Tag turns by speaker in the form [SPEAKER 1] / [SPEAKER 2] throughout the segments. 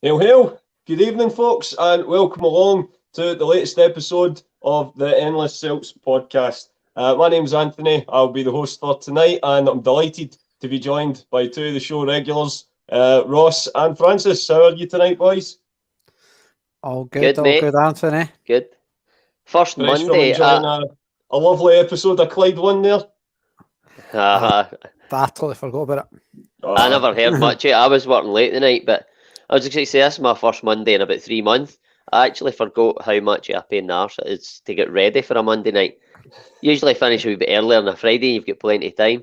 [SPEAKER 1] Hail, hail. Good evening, folks, and welcome along to the latest episode of the Endless Celts Podcast. My name's Anthony. I'll be the host for tonight, and I'm delighted to be joined by two of the show regulars, Ross and Francis. How are you tonight, boys?
[SPEAKER 2] All good, all good, Anthony.
[SPEAKER 3] Good. First
[SPEAKER 1] Fresh
[SPEAKER 3] Monday.
[SPEAKER 1] From enjoying a lovely episode of Clyde One there.
[SPEAKER 2] I totally forgot about it.
[SPEAKER 3] I never heard much of it. I was working late tonight, but I was going to say this is my first Monday in about 3 months. I actually forgot how much of a pain in the arse it is to get ready for a Monday night. Usually finish a wee bit earlier on a Friday, you've got plenty of time.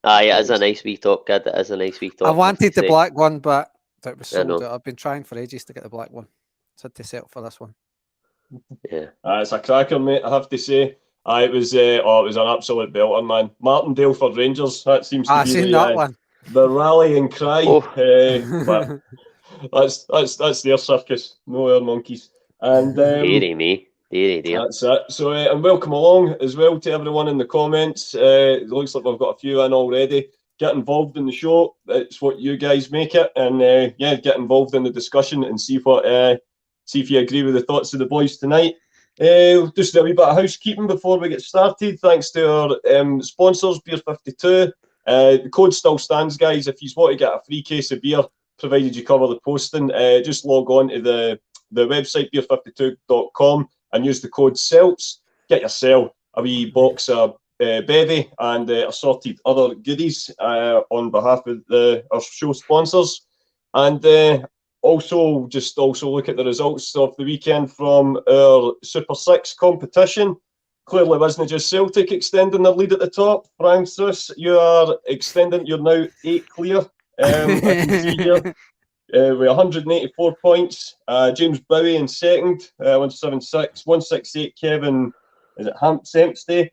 [SPEAKER 3] Aye, it is a nice wee top, kid. It is a nice wee top.
[SPEAKER 2] I wanted the black one, but it was sold out. I've been trying for ages to get the black one. So I had to settle for this one.
[SPEAKER 3] Yeah.
[SPEAKER 1] It's a cracker, mate, I have to say. It was an absolute belter, man. Martindale for Rangers. That seems to be the rallying cry. But that's their circus. No our monkeys. And
[SPEAKER 3] dearie me.
[SPEAKER 1] That's it. So and welcome along as well to everyone in the comments. It looks like we've got a few in already. Get involved in the show. It's what you guys make it, and get involved in the discussion and see if you agree with the thoughts of the boys tonight. Just a wee bit of housekeeping before we get started. Thanks to our sponsors, Beer 52. The code still stands, guys. If you want to get a free case of beer, provided you cover the posting, just log on to the website beer52.com and use the code CELTS. Get yourself a wee box of bevy and assorted other goodies on behalf of our show sponsors. And also look at the results of the weekend from our Super 6 competition. Clearly wasn't just Celtic extending their lead at the top. Francis, you are extending. You're now 8 clear. I can see here with 184 points. James Bowie in second, 176. 168, Kevin, is it Sempstay?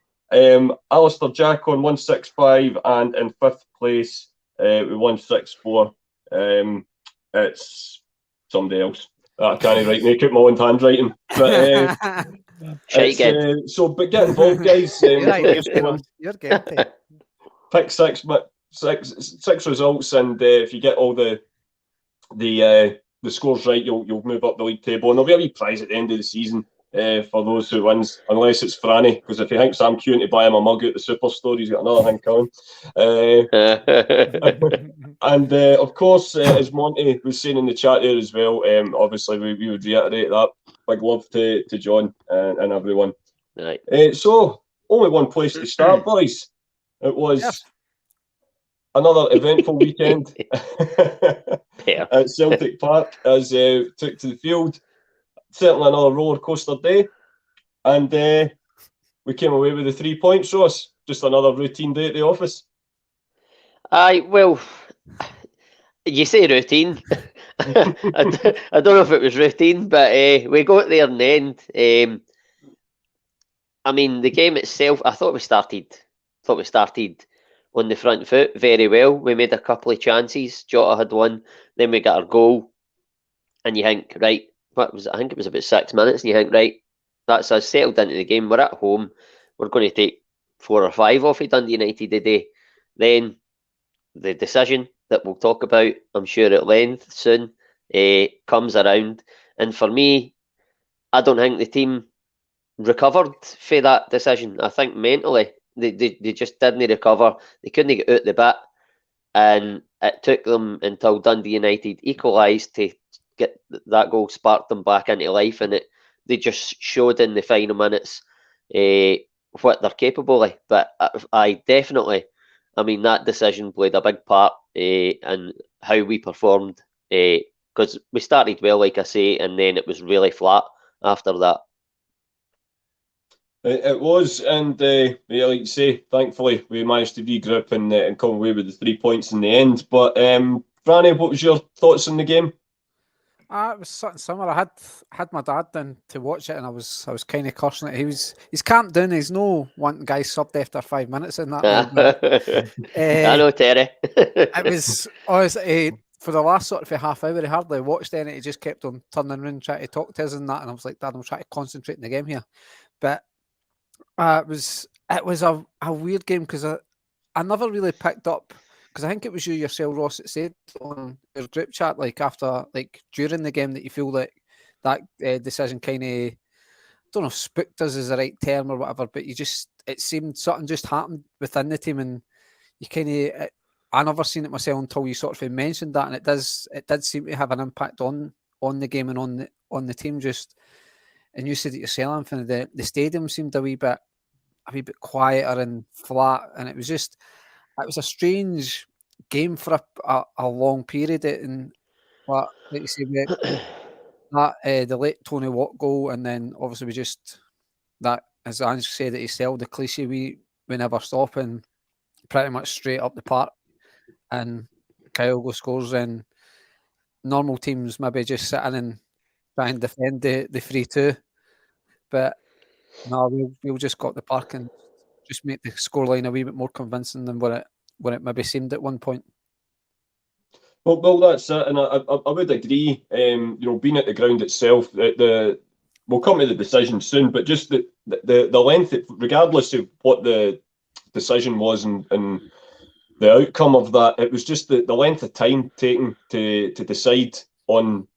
[SPEAKER 1] Alistair Jack on 165, and in 5th place with 164. It's somebody else. I can't make out my own handwriting. But but get involved, guys.
[SPEAKER 2] You're guilty.
[SPEAKER 1] Pick six results, and if you get all the scores right, you'll move up the league table, and there'll be a wee prize at the end of the season for those who wins, unless it's Franny, because if he thinks I'm queuing to buy him a mug at the superstore, he's got another thing coming. And of course, as Monty was saying in the chat there as well, obviously we would reiterate that. Big love to John and everyone.
[SPEAKER 3] Right.
[SPEAKER 1] So, only one place to start, boys. It was another eventful weekend at Celtic Park as took to the field. Certainly another roller coaster day, and we came away with the 3 points, Ross. Just another routine day at the office.
[SPEAKER 3] Aye, well, you say routine. I don't know if it was routine, but we got there in the end. I mean, the game itself, I thought we started on the front foot very well. We made a couple of chances. Jota had one, then we got our goal, and you think, right, what was it? I think it was about 6 minutes, and you think, right, that's us settled into the game. We're at home. We're going to take 4 or 5 off of Dundee United today. Then the decision that we'll talk about, I'm sure at length soon, comes around. And for me, I don't think the team recovered for that decision. I think mentally, they just didn't recover. They couldn't get out the bit. And it took them until Dundee United equalised to get that goal, sparked them back into life, and they just showed in the final minutes what they're capable of. But I definitely, that decision played a big part in how we performed, because we started well, like I say, and then it was really flat after that.
[SPEAKER 1] It was, and like you say, thankfully we managed to regroup and come away with the 3 points in the end. But Franny, what was your thoughts on the game?
[SPEAKER 2] It was something similar. I had my dad in to watch it, and I was kind of cursing it. He's camped down. He's no one guy subbed after 5 minutes in that.
[SPEAKER 3] I know, Terry.
[SPEAKER 2] It was honestly for the last sort of half hour. He hardly watched any. He just kept on turning around trying to talk to us and that. And I was like, Dad, I'm trying to concentrate in the game here. But it was a weird game because I never really picked up because I think it was you yourself, Ross, that said on your group chat, like after, like during the game, that you feel like that decision kind of, I don't know if spooked us is the right term or whatever, but it seemed something just happened within the team, and you kind of, I never seen it myself until you sort of mentioned that, and it did seem to have an impact on the game and on the team. Just, and you said it yourself, Anthony, the stadium seemed a wee bit quieter and flat, and it was a strange game for a long period. And what, like you say, that the late Tony Watt goal, and then obviously we just, that, as Ange said it himself, the cliche, we never stop, and pretty much straight up the park, and Kyle scores, and normal teams maybe just sit in and try and defend the 3-2, but no, we'll just got the park and just make the scoreline a wee bit more convincing than what it maybe seemed at one point.
[SPEAKER 1] Well, that's it, and I would agree. Being at the ground itself, we'll come to the decision soon, but just the length, regardless of what the decision was and the outcome of that, it was just the length of time taken to decide on,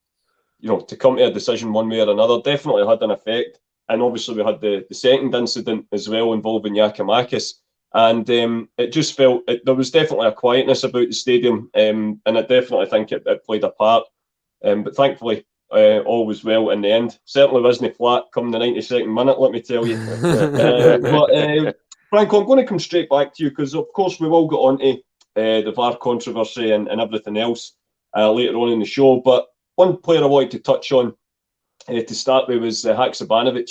[SPEAKER 1] to come to a decision one way or another, definitely had an effect. And obviously we had the second incident as well involving Giakoumakis. And it just felt, there was definitely a quietness about the stadium, and I definitely think it played a part. But thankfully, all was well in the end. Certainly wasn't flat come the 92nd minute, let me tell you. But Franco, I'm going to come straight back to you, because of course we've all got onto the VAR controversy and everything else later on in the show. But one player I wanted to touch on to start with was Haksabanovic.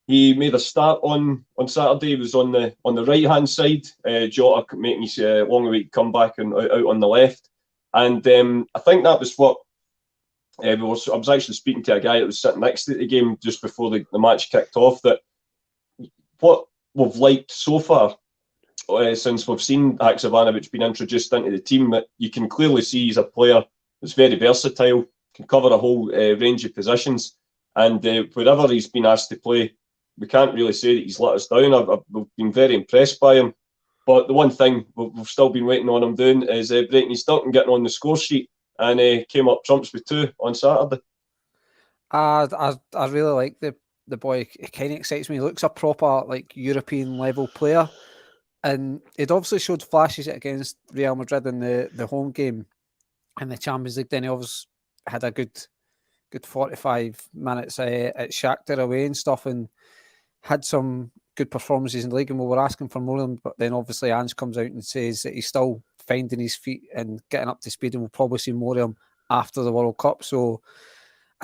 [SPEAKER 1] He made a start on Saturday. He was on the right hand side. Jota making his long-awaited comeback and out on the left. And I think that was what I was actually speaking to a guy that was sitting next to the game just before the match kicked off. That what we've liked so far since we've seen Haksabanovic being introduced into the team, that you can clearly see he's a player that's very versatile, can cover a whole range of positions, and wherever he's been asked to play, we can't really say that he's let us down. We've been very impressed by him. But the one thing we've still been waiting on him doing is breaking his duck and getting on the score sheet, and came up trumps with 2 on Saturday.
[SPEAKER 2] I really like the boy. It kind of excites me. He looks a proper European level player, and it obviously showed flashes against Real Madrid in the home game in the Champions League. Then he obviously had a good 45 minutes at Shakhtar away and stuff, and had some good performances in the league, and we were asking for more of them. But then obviously Ange comes out and says that he's still finding his feet and getting up to speed, and we'll probably see more of him after the World Cup. So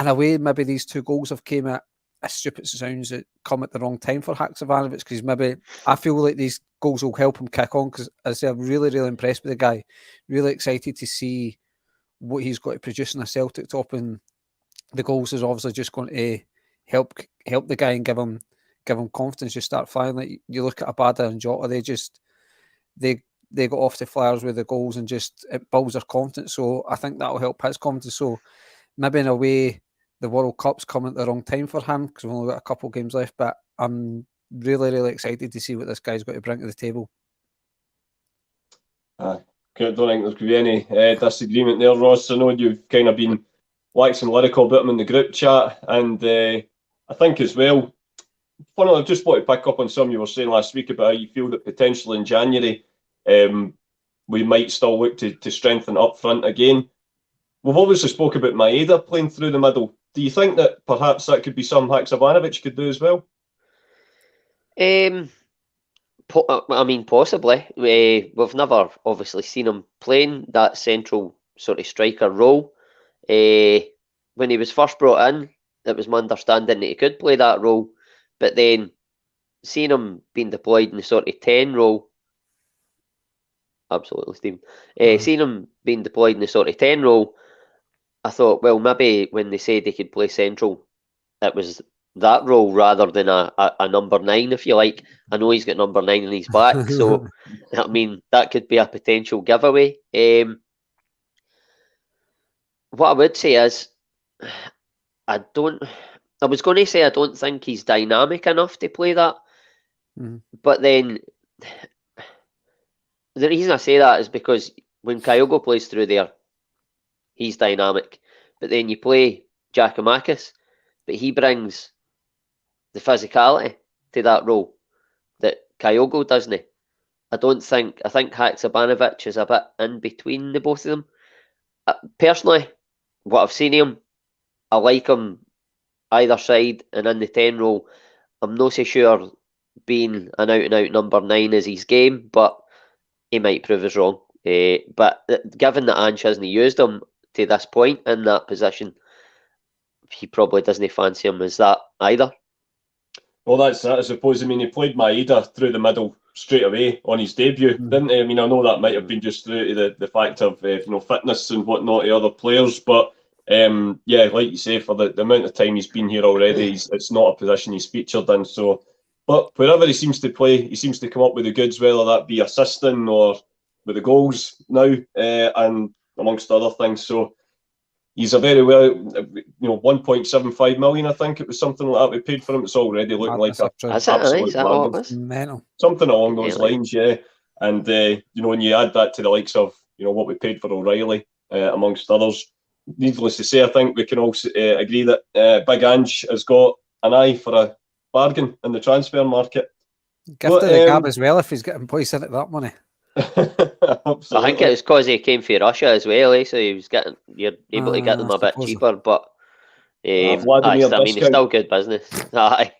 [SPEAKER 2] in a way, maybe these 2 goals have came at, as stupid as it sounds, that come at the wrong time for Haksabanovic, because maybe I feel like these goals will help him kick on, because as I say, I'm really, really impressed with the guy. Really excited to see what he's got to produce in a Celtic top, and the goals is obviously just going to help the guy and give him confidence. Just start flying. Like you look at Abada and Jota, they got off the flyers with the goals, and just it builds their confidence. So I think that will help his confidence. So maybe in a way, the World Cup's coming at the wrong time for him, because we've only got a couple of games left. But I'm really, really excited to see what this guy's got to bring to the table.
[SPEAKER 1] I don't think there's going to be any disagreement there, Ross. I know you've kind of been waxing lyrical about him in the group chat, and I think as well, I just want to pick up on something you were saying last week about how you feel that potentially in January we might still look to strengthen up front again. We've obviously spoke about Maeda playing through the middle. Do you think that perhaps that could be something Haksabanovic could do as well?
[SPEAKER 3] I mean, possibly. We've never obviously seen him playing that central sort of striker role. When he was first brought in, it was my understanding that he could play that role, but then seeing him being deployed in the sort of 10 role, absolutely, Stephen. Seeing him being deployed in the sort of 10 role, I thought, well, maybe when they said he could play central, it was that role rather than a number 9, if you like. I know he's got number 9 in his back, so I mean that could be a potential giveaway. What I would say is, I was going to say I don't think he's dynamic enough to play that, but then the reason I say that is because when Kyogo plays through there, he's dynamic. But then you play Giakoumakis, but he brings the physicality to that role that Kyogo doesn't. I think Haksabanovic is a bit in between the both of them. Personally, what I've seen of him, I like him either side, and in the 10 role, I'm not so sure being an out-and-out number 9 is his game, but he might prove us wrong. But given that Ange hasn't used him to this point in that position, he probably doesn't fancy him as that either.
[SPEAKER 1] Well, that's that, I suppose. I mean, he played Maeda through the middle straight away on his debut, didn't he? I mean, I know that might have been just through to the fact of fitness and whatnot to other players, but yeah, like you say, for the amount of time he's been here already, it's not a position he's featured in. So, but wherever he seems to play, he seems to come up with the goods, whether that be assisting or with the goals now, and amongst other things. So he's a very well, 1.75 million, I think it was something like that we paid for him. It's already looking like absolute bargain. Something along those lines, yeah. And when you add that to the likes of what we paid for O'Reilly, amongst others, needless to say, I think we can all agree that Big Ange has got an eye for a bargain in the transfer market.
[SPEAKER 2] Gifted the gab as well if he's getting Bhoys in at that money.
[SPEAKER 3] I think it was because he came for Russia as well, so he was you're able to get them a bit cheaper, but he's still good business.
[SPEAKER 1] What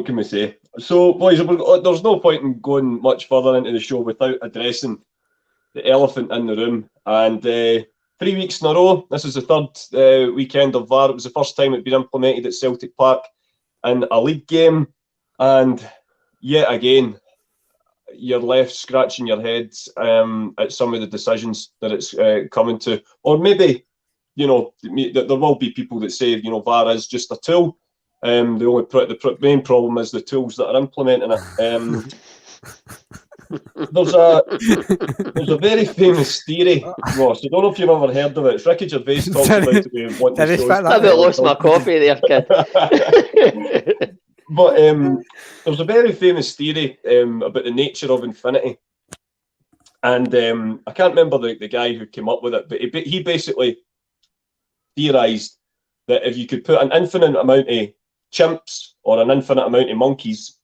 [SPEAKER 1] can we say? So, boys, there's no point in going much further into the show without addressing the elephant in the room. And 3 weeks in a row, this is the third weekend of VAR. It was the first time it'd been implemented at Celtic Park in a league game, and yet again, you're left scratching your head at some of the decisions that it's coming to. Or maybe, there will be people that say, VAR is just a tool. The main problem is the tools that are implementing it. There's a very famous theory, Ross. I don't know if you've ever heard of it. It's Ricky Gervais talks about it.
[SPEAKER 3] I've lost my coffee there, kid.
[SPEAKER 1] But there's a very famous theory about the nature of infinity, and I can't remember the guy who came up with it, but he basically theorised that if you could put an infinite amount of chimps or an infinite amount of monkeys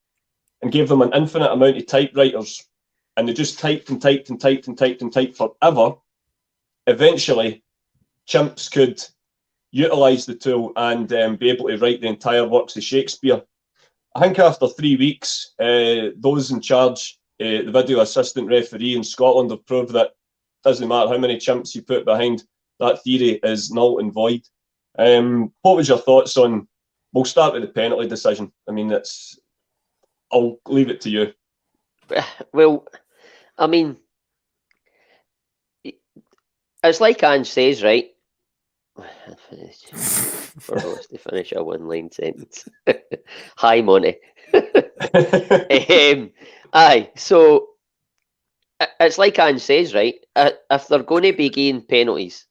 [SPEAKER 1] and gave them an infinite amount of typewriters, and they just typed and typed and typed and typed and typed forever, eventually chimps could utilise the tool and be able to write the entire works of Shakespeare. I think after 3 weeks, those in charge, the video assistant referee in Scotland, have proved that it doesn't matter how many chimps you put behind, that theory is null and void. What was your thoughts on, we'll start with the penalty decision. I mean, I'll leave it to you.
[SPEAKER 3] Well, I mean, it's like Ange says, right? For us to finish a one-line sentence. Hi, Monty. Aye, so it's like Ange says, right? If they're going to be getting penalties,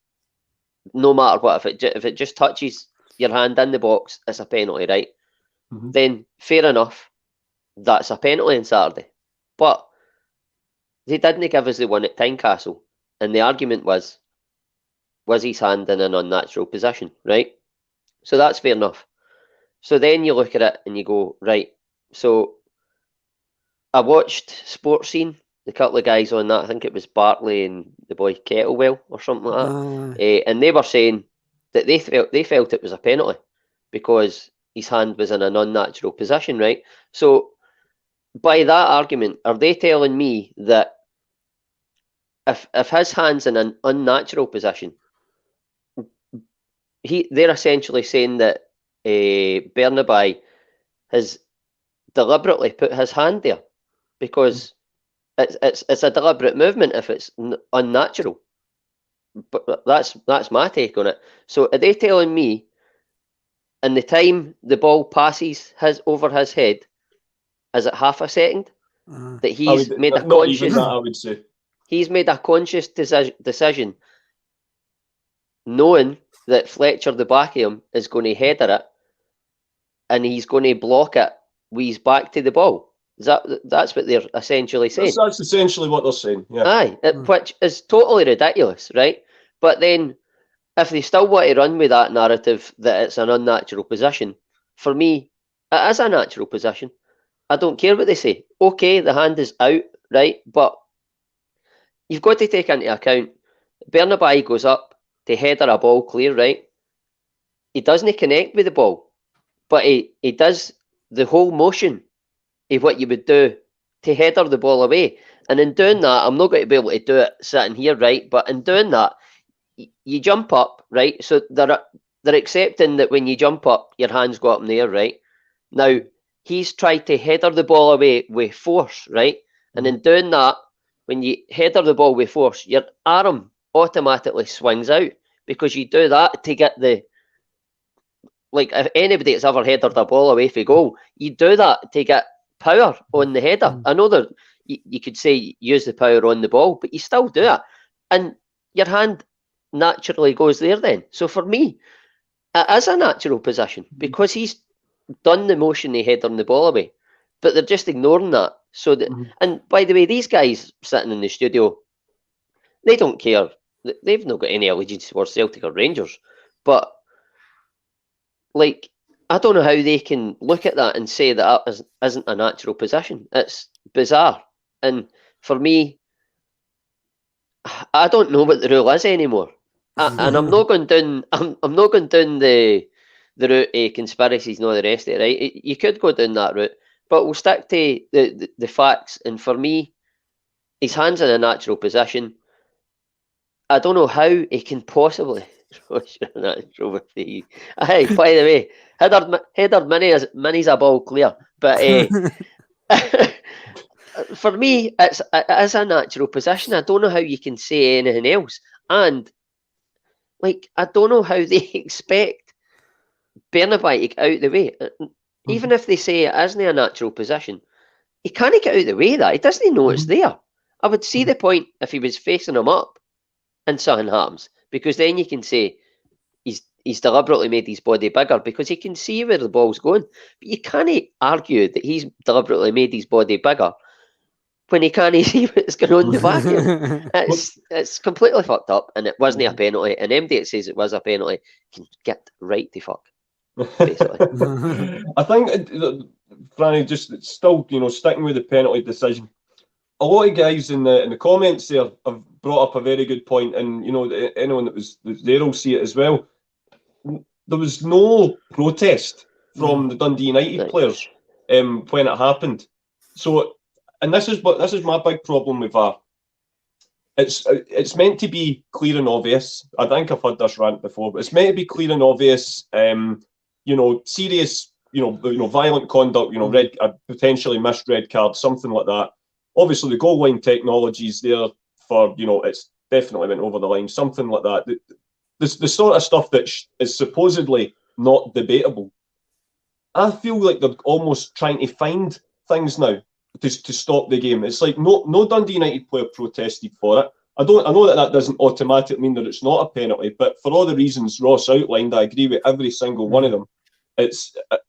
[SPEAKER 3] no matter what, if it just touches your hand in the box, it's a penalty, right? Mm-hmm. Then fair enough, that's a penalty on Saturday. But they didn't give us the one at Tynecastle, and the argument was his hand in an unnatural position, right? So that's fair enough. So then you look at it and you go, right, so I watched Sports Scene, the couple of guys on that, I think it was Bartley and the boy Kettlewell or something like that, and they were saying that they felt it was a penalty because his hand was in an unnatural position, right? So by that argument, are they telling me that if his hand's in an unnatural position, they're essentially saying that Bernaby has deliberately put his hand there because it's a deliberate movement if it's unnatural. But that's my take on it. So are they telling me, in the time the ball passes over his head, is it half a second, that he's made a conscious? Even that, I would say. He's made a conscious decision, knowing that Fletcher, the back of him, is going to header it, and he's going to block it with his back to the ball. That's what they're essentially saying.
[SPEAKER 1] That's essentially what they're saying. Yeah.
[SPEAKER 3] Aye, which is totally ridiculous, right? But then, if they still want to run with that narrative that it's an unnatural position, for me, it is a natural position. I don't care what they say. Okay, the hand is out, right? But you've got to take into account, Bernabei goes up to header a ball clear, right? He doesn't connect with the ball, but he does the whole motion of what you would do to header the ball away. And in doing that, I'm not going to be able to do it sitting here, right? But in doing that, you jump up, right? So they're accepting that when you jump up, your hands go up in the air, right? Now, he's tried to header the ball away with force, right? And in doing that, when you header the ball with force, your arm automatically swings out because you do that to get the... Like, if anybody that's ever headed a ball away for goal, you do that to get power on the header. I know that you could say use the power on the ball, but you still do it. And your hand naturally goes there then. So for me, it is a natural position because he's done the motion of heading the ball away. But they're just ignoring that. So that, and by the way, these guys sitting in the studio, they don't care. They've not got any allegiance towards Celtic or Rangers. But, like, I don't know how they can look at that and say that isn't a natural position. It's bizarre. And for me, I don't know what the rule is anymore. And I'm not going down. I'm not going down the route of conspiracies and all the rest of it. Right? You could go down that route, but we'll stick to the facts. And for me, his hand's in a natural position. I don't know how he can possibly. Natural with the. Hey, by the way, header mini's a ball clear, but for me, it is a natural position. I don't know how you can say anything else, and like I don't know how they expect Bernabei to get out of the way. Even if they say it isn't a natural position, he can't get out of the way. That he doesn't know it's there. I would see the point if he was facing him up and something happens, because then you can say he's deliberately made his body bigger because he can see where the ball's going. But you can't argue that he's deliberately made his body bigger when he can't see what's going on in the back of him. It's completely fucked up, and it wasn't a penalty. And MD that says it was a penalty can get right to fuck. Basically.
[SPEAKER 1] I think, Franny, just still, sticking with the penalty decision. A lot of guys in the comments there have brought up a very good point, and anyone that was there will see it as well. There was no protest from the Dundee United players when it happened. So, and this is my big problem with VAR. It's meant to be clear and obvious. I think I've heard this rant before, but it's meant to be clear and obvious. Serious, violent conduct. A potentially missed red card, something like that. Obviously, the goal line technology is there for, it's definitely went over the line, something like that. The sort of stuff that is supposedly not debatable. I feel like they're almost trying to find things now to stop the game. It's like no Dundee United player protested for it. I know that doesn't automatically mean that it's not a penalty, but for all the reasons Ross outlined, I agree with every single one of them.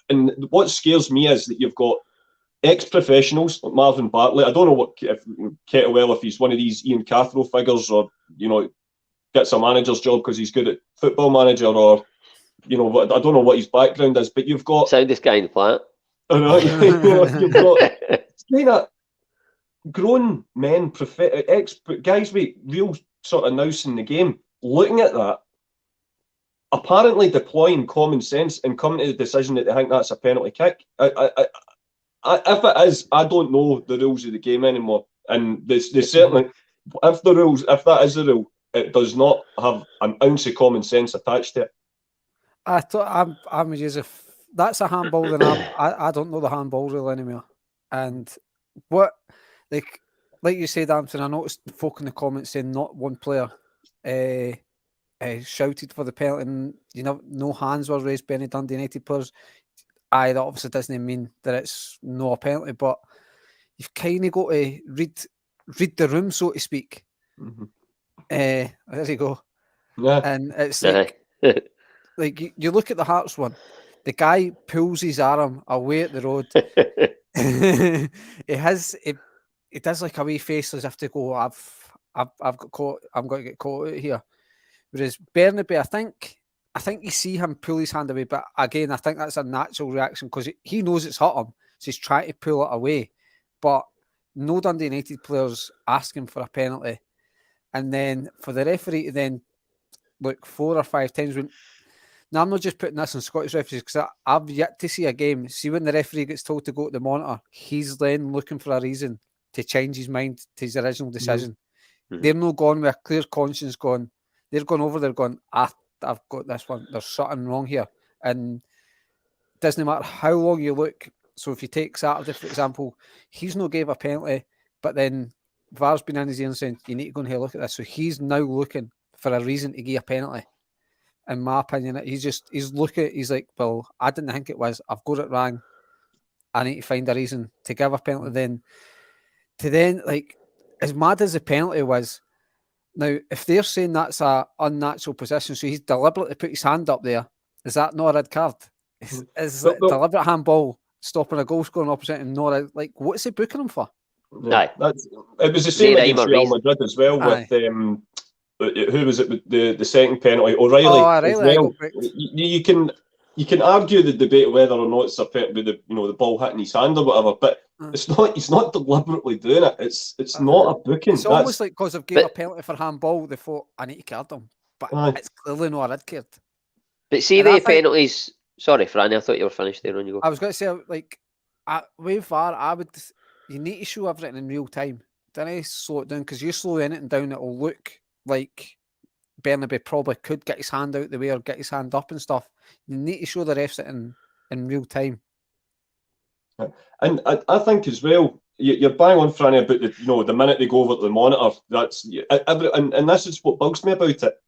[SPEAKER 1] And what scares me is that you've got ex-professionals like Marvin Bartley. I don't know if Kettlewell, if he's one of these Ian Cathro figures, or gets a manager's job because he's good at Football Manager, or I don't know what his background is. But you've got
[SPEAKER 3] soundest guy in the planet.
[SPEAKER 1] I know, you've got kind of grown men, guys with real sort of nous in the game, looking at that, apparently deploying common sense and coming to the decision that they think that's a penalty kick. If it is, I don't know the rules of the game anymore, and they certainly, if that is the rule, it does not have an ounce of common sense attached to it.
[SPEAKER 2] I'm if that's a handball, then I don't know the handball rule anymore. And what, like you said, Anthony, I noticed folk in the comments saying not one player shouted for the penalty, and no hands were raised by any Dundee United players. That obviously doesn't mean that it's no a penalty, but you've kind of got to read the room, so to speak. There you go.
[SPEAKER 1] Yeah.
[SPEAKER 2] And it's like you look at the Hearts one, the guy pulls his arm away at the road. He does like a wee face as if to go, I've got caught, I'm going to get caught out here. Whereas Bernabe, I think you see him pull his hand away, but again, I think that's a natural reaction because he knows it's hurt him, so he's trying to pull it away. But no Dundee United players asking for a penalty, and then for the referee to then look 4 or 5 times when. Now, I'm not just putting this on Scottish referees because I've yet to see a game. See, when the referee gets told to go to the monitor, he's then looking for a reason to change his mind to his original decision.
[SPEAKER 3] Mm-hmm.
[SPEAKER 2] They're not going with a clear conscience going. They're going over there going, I've got this one. There's something wrong here. And it doesn't matter how long you look. So if you take Saturday, for example, he's not gave a penalty, but then VAR's been in his ear and saying, you need to go and have a look at this. So he's now looking for a reason to give a penalty. In my opinion, he's looking, he's like, well, I didn't think it was. I've got it wrong. I need to find a reason to give a penalty. Then, like, as mad as the penalty was, now, if they're saying that's a unnatural position, so he's deliberately put his hand up there, is that not a red card? Is deliberate handball stopping a goal scoring opportunity and not a, like, what's he booking him for?
[SPEAKER 1] Yeah, it was the same against Real Madrid as well with who was it? The second penalty, O'Reilly. As well. You can argue the debate whether or not it's a penalty, the ball hitting his hand or whatever, but it's not. He's not deliberately doing it. It's not a booking.
[SPEAKER 2] It's almost like because they've given a penalty for handball, they thought I need to card them, but it's clearly not a red card.
[SPEAKER 3] But see the penalties. Sorry, Franny, I thought you were finished there when you go.
[SPEAKER 2] I was going to say, like, with VAR, you need to show everything in real time. Don't slow it down because you slow anything down, it'll look like Bernabe probably could get his hand out the way or get his hand up and stuff. You need to show the refs it in real time.
[SPEAKER 1] And I think as well, you're bang on, Franny, about the minute they go over to the monitor. And this is what bugs me about it.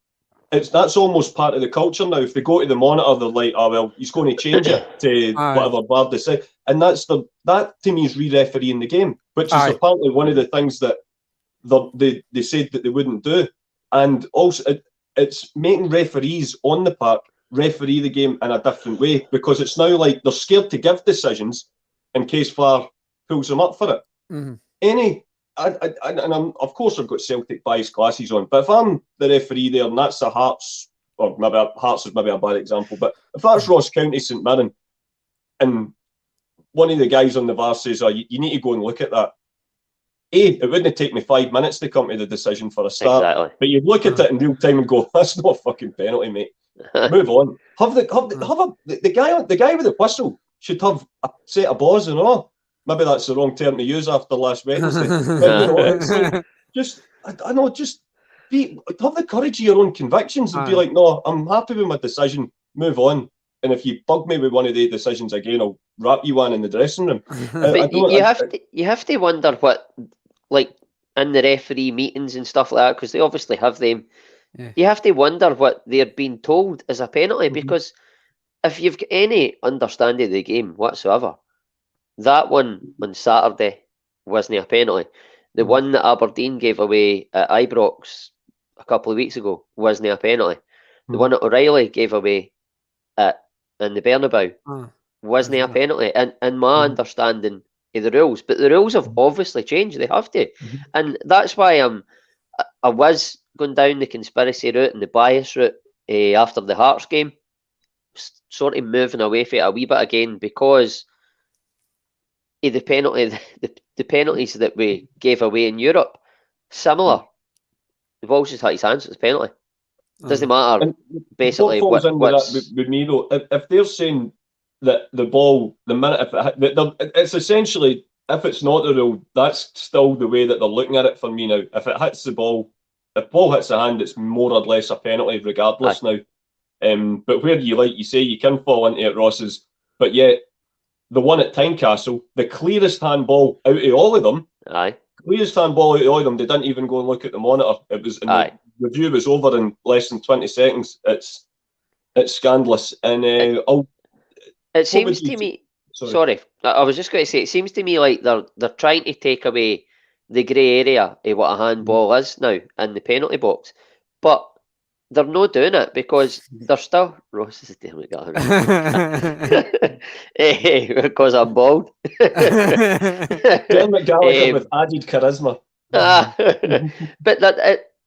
[SPEAKER 1] That's almost part of the culture now. If they go to the monitor, they're like, "Oh well, he's going to change it to whatever VAR they say," and that to me is re-refereeing the game, which is apparently one of the things that they said that they wouldn't do. And also, it's making referees on the park referee the game in a different way because it's now like they're scared to give decisions in case VAR pulls them up for it.
[SPEAKER 2] Mm-hmm.
[SPEAKER 1] Of course, I've got Celtic bias glasses on, but if I'm the referee there and that's a Hearts, or maybe Hearts is maybe a bad example, but if that's Ross County St Mirren and one of the guys on the VAR says, you need to go and look at that. It wouldn't take me 5 minutes to come to the decision for a start.
[SPEAKER 3] Exactly.
[SPEAKER 1] But you'd look at it in real time and go, "That's not a fucking penalty, mate. Move on." The guy with the whistle should have a set of balls and all. Maybe that's the wrong term to use after last Wednesday. But, it's like, just have the courage of your own convictions and be like, "No, I'm happy with my decision. Move on." And if you bug me with one of the decisions again, I'll wrap you one in the dressing room.
[SPEAKER 3] But you have to wonder what, like, in the referee meetings and stuff like that, because they obviously have them. Yeah. You have to wonder what they're being told is a penalty, because if you've got any understanding of the game whatsoever, that one on Saturday wasn't a penalty. The one that Aberdeen gave away at Ibrox a couple of weeks ago wasn't a penalty. The one that O'Reilly gave away in the Bernabeu wasn't a penalty. And my understanding of the rules, but the rules have obviously changed. They have to, and that's why I was going down the conspiracy route and the bias route after the Hearts game, sort of moving away from it a wee bit again because of the penalty, the penalties that we gave away in Europe, similar. The ball just hit his hands. It's a penalty. Doesn't matter. And basically,
[SPEAKER 1] what falls into that with me though, if they're saying that the ball, the minute it's essentially, if it's not the rule, that's still the way that they're looking at it for me now. If it hits the ball, if ball hits the hand, it's more or less a penalty regardless now. But where you say you can fall into it, Ross's, but yet the one at Tynecastle, the clearest handball out of all of them, clearest handball out of all of them, they didn't even go and look at the monitor. It was the review was over in less than 20 seconds. It's scandalous. And
[SPEAKER 3] it seems to me. Sorry, I was just going to say, it seems to me like they're trying to take away the grey area of what a handball is now in the penalty box. But they're not doing it because they're still. Ross is doing it because I'm bald.
[SPEAKER 1] Dermot Gallagher with added charisma.
[SPEAKER 3] But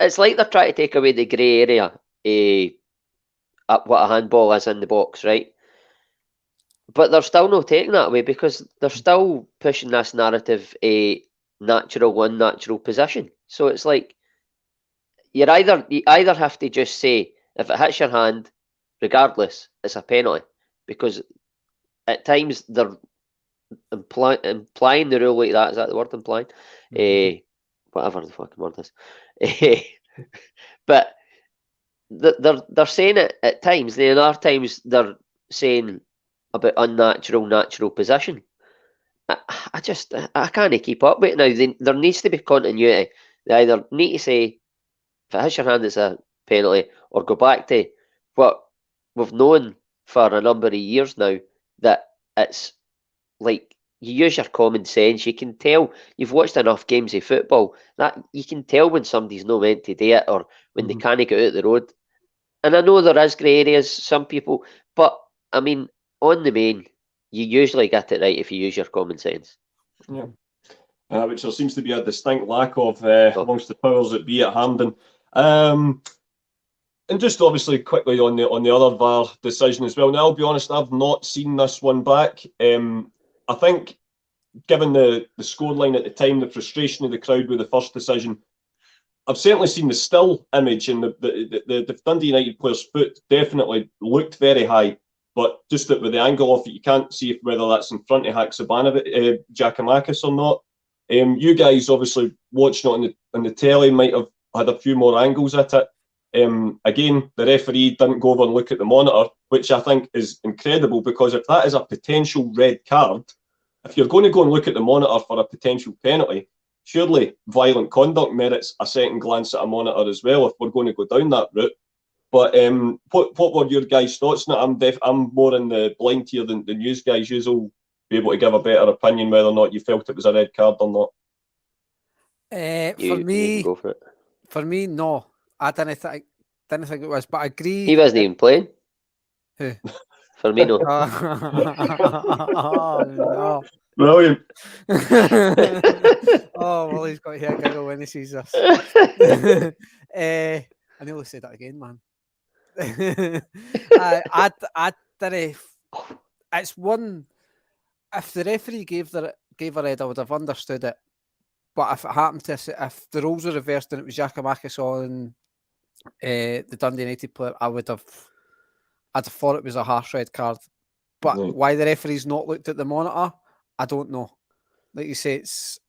[SPEAKER 3] it's like they're trying to take away the grey area what a handball is in the box, right? But they're still not taking that away because they're still pushing this narrative natural, unnatural position. So it's like you either have to just say if it hits your hand, regardless, it's a penalty, because at times they're implying the rule like that. Is that the word, implying? Whatever the fucking word is. But they're saying it at times. Then other times they're saying about unnatural, natural position. I can't keep up with it now. There needs to be continuity. They either need to say if it hits your hand, it's a penalty, or go back to what we've known for a number of years now, that it's like you use your common sense. You can tell. You've watched enough games of football that you can tell when somebody's not meant to do it, or when they can't get out the road. And I know there is grey areas, some people, but I mean, on the main, you usually get it right if you use your common sense.
[SPEAKER 1] Yeah. Which there seems to be a distinct lack of amongst the powers that be at Hampden. And just obviously quickly on the other VAR decision as well. Now, I'll be honest, I've not seen this one back. I think, given the scoreline at the time, the frustration of the crowd with the first decision, I've certainly seen the still image, and the Dundee United player's foot definitely looked very high, but just that with the angle of it, you can't see whether that's in front of Haksabanovic, Giakoumakis or not. You guys obviously watching it on the telly might have had a few more angles at it. Again, the referee didn't go over and look at the monitor, which I think is incredible, because if that is a potential red card, if you're going to go and look at the monitor for a potential penalty, surely violent conduct merits a second glance at a monitor as well, if we're going to go down that route. But what were your guys' thoughts on it? I'm more in the blind tier than you guys. You'll be able to give a better opinion whether or not you felt it was a red card or not.
[SPEAKER 2] For me, no. I didn't think it was, but I agree.
[SPEAKER 3] He wasn't even playing.
[SPEAKER 2] Who?
[SPEAKER 3] For me, no.
[SPEAKER 2] Oh, no.
[SPEAKER 1] Brilliant.
[SPEAKER 2] Oh, well, he's got here giggle when he sees this. I nearly said that again, man. I didn't. It's one. If the referee gave a red, I would have understood it. But if it happened if the roles were reversed and it was Giakoumakis on the Dundee United player, I'd have thought it was a harsh red card. But why the referee's not looked at the monitor, I don't know. Like you say, it's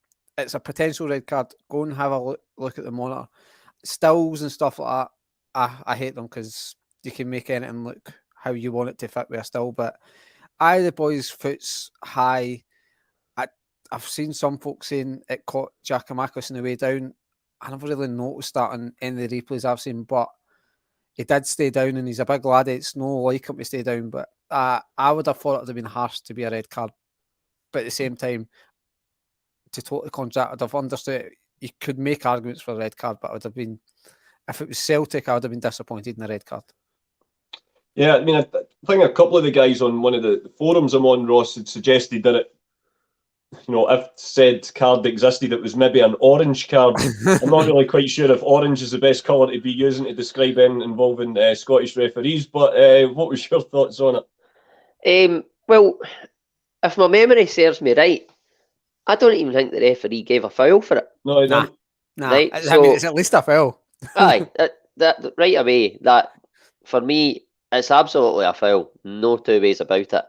[SPEAKER 2] a potential red card. Go and have a look at the monitor. Stills and stuff like that, I hate them, because you can make anything look how you want it to fit with a still. But the boy's foot's high. I've seen some folks saying it caught Giakoumakis on the way down. I never really noticed that in any of the replays I've seen, but he did stay down, and he's a big lad. It's no like him to stay down, but I would have thought it would have been harsh to be a red card. But at the same time, to totally contract, I'd have understood it. You could make arguments for a red card, but I would have been, if it was Celtic, I would have been disappointed in a red card.
[SPEAKER 1] Yeah, I mean, I think a couple of the guys on one of the forums I'm on, Ross, had suggested that it, if said card existed, it was maybe an orange card. I'm not really quite sure if orange is the best colour to be using to describe anything involving Scottish referees, but what was your thoughts on
[SPEAKER 3] it? Well, if my memory serves me right, I don't even think the referee gave a foul for it.
[SPEAKER 1] No, he didn't.
[SPEAKER 2] Nah. Right? I mean, it's at least a foul.
[SPEAKER 3] Aye, that right away, that for me, it's absolutely a foul. No two ways about it.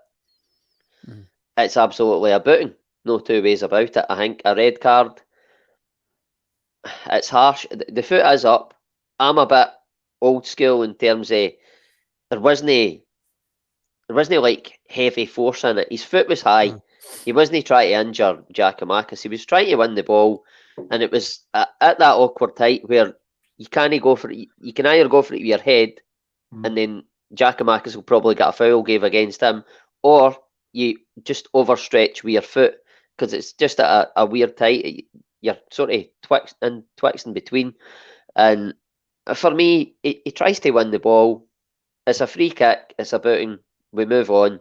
[SPEAKER 3] It's absolutely a booting. No two ways about it. I think a red card, it's harsh. The foot is up. I'm a bit old school in terms of there wasn't like heavy force in it. His foot was high. He wasn't trying to injure Giakoumakis. He was trying to win the ball, and it was at that awkward height where you can't go for it. You can either go for it with your head, and then Giakoumakis will probably get a foul gave against him, or you just overstretch with your foot, because it's just a weird height. You're sort of twixt in between, and for me, he tries to win the ball. It's a free kick. It's a booting. We move on.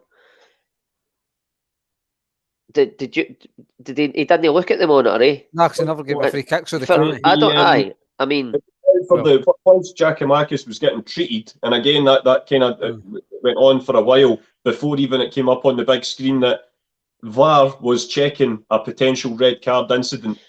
[SPEAKER 3] Did he didn't look at the monitor, eh?
[SPEAKER 2] No, because he never gave a free kick, so they
[SPEAKER 3] For,
[SPEAKER 2] can't.
[SPEAKER 3] I don't. I mean,
[SPEAKER 1] for once Giakoumakis was getting treated, and again that kind of went on for a while before even it came up on the big screen that VAR was checking a potential red card incident.